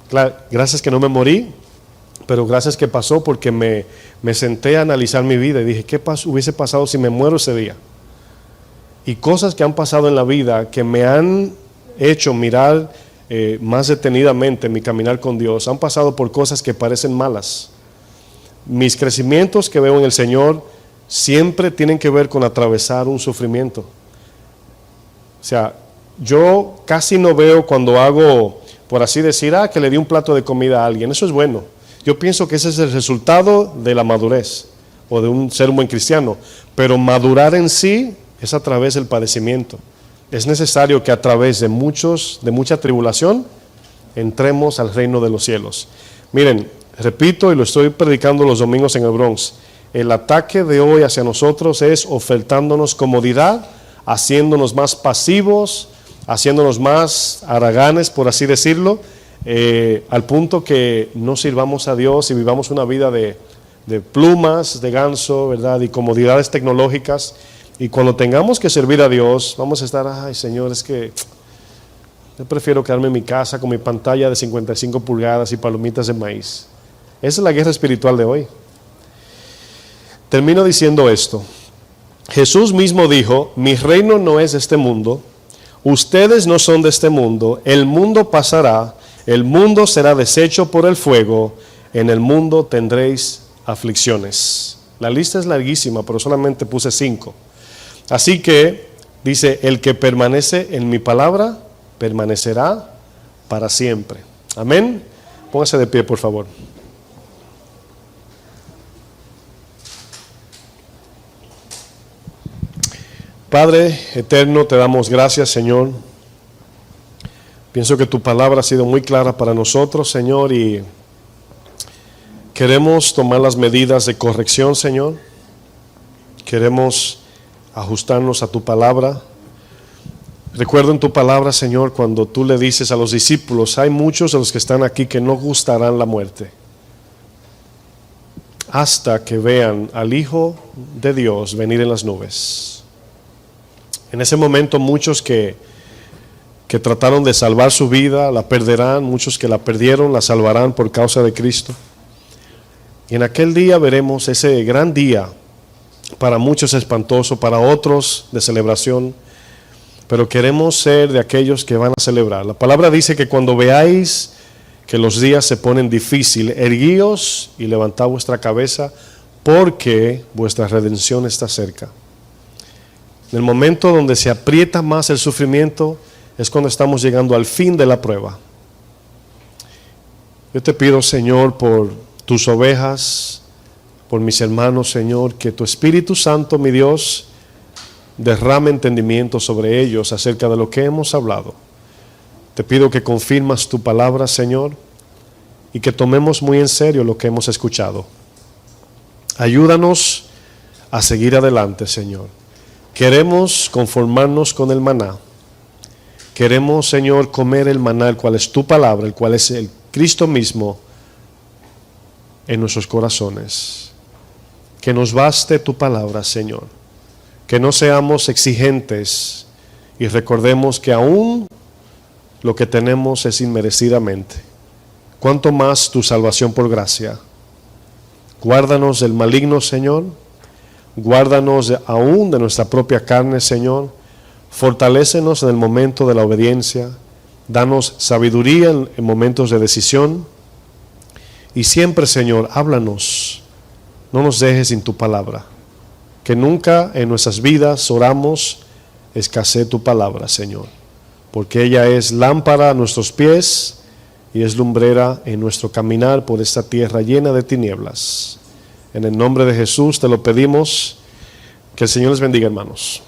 Claro, gracias que no me morí, pero gracias que pasó, porque me senté a analizar mi vida y dije, ¿qué hubiese pasado si me muero ese día? Y cosas que han pasado en la vida que me han hecho mirar más detenidamente mi caminar con Dios, han pasado por cosas que parecen malas. Mis crecimientos que veo en el Señor siempre tienen que ver con atravesar un sufrimiento. O sea, yo casi no veo cuando hago, por así decir, que le di un plato de comida a alguien. Eso es bueno. Yo pienso que ese es el resultado de la madurez o de ser un buen cristiano. Pero madurar en sí es a través del padecimiento. Es necesario que a través de mucha tribulación entremos al reino de los cielos. Miren, repito, y lo estoy predicando los domingos en el Bronx, el ataque de hoy hacia nosotros es ofertándonos comodidad, haciéndonos más pasivos, haciéndonos más haraganes, por así decirlo, al punto que no sirvamos a Dios y vivamos una vida de plumas, de ganso, ¿verdad? Y comodidades tecnológicas. Y cuando tengamos que servir a Dios, vamos a estar, ay Señor, es que yo prefiero quedarme en mi casa con mi pantalla de 55 pulgadas y palomitas de maíz. Esa es la guerra espiritual de hoy. Termino diciendo esto. Jesús mismo dijo, mi reino no es de este mundo, ustedes no son de este mundo, el mundo pasará, el mundo será deshecho por el fuego, en el mundo tendréis aflicciones. La lista es larguísima, pero solamente puse 5. Así que, dice, el que permanece en mi palabra, permanecerá para siempre. Amén. Póngase de pie, por favor. Padre eterno, te damos gracias, Señor. Pienso que tu palabra ha sido muy clara para nosotros, Señor, y queremos tomar las medidas de corrección, Señor. Queremos ajustarnos a tu palabra. Recuerdo en tu palabra, Señor, cuando tú le dices a los discípulos, hay muchos de los que están aquí que no gustarán la muerte hasta que vean al Hijo de Dios venir en las nubes. En ese momento muchos que trataron de salvar su vida la perderán, muchos que la perdieron la salvarán por causa de Cristo. Y en aquel día veremos ese gran día, para muchos espantoso, para otros de celebración, pero queremos ser de aquellos que van a celebrar. La palabra dice que cuando veáis que los días se ponen difíciles, erguíos y levantad vuestra cabeza, porque vuestra redención está cerca. En el momento donde se aprieta más el sufrimiento es cuando estamos llegando al fin de la prueba. Yo te pido, Señor, por tus ovejas, por mis hermanos, Señor, que tu Espíritu Santo, mi Dios, derrame entendimiento sobre ellos acerca de lo que hemos hablado. Te pido que confirmas tu palabra, Señor, y que tomemos muy en serio lo que hemos escuchado. Ayúdanos a seguir adelante, Señor. Queremos conformarnos con el maná. Queremos, Señor, comer el maná, el cual es tu palabra, el cual es el Cristo mismo en nuestros corazones. Que nos baste tu palabra, Señor. Que no seamos exigentes y recordemos que aún lo que tenemos es inmerecidamente. Cuanto más tu salvación por gracia. Guárdanos del maligno, Señor. Guárdanos aún de nuestra propia carne, Señor. Fortalécenos en el momento de la obediencia. Danos sabiduría en momentos de decisión. Y siempre, Señor, háblanos. No nos dejes sin tu palabra. Que nunca en nuestras vidas oramos escasee tu palabra, Señor. Porque ella es lámpara a nuestros pies y es lumbrera en nuestro caminar por esta tierra llena de tinieblas. En el nombre de Jesús te lo pedimos. Que el Señor les bendiga, hermanos.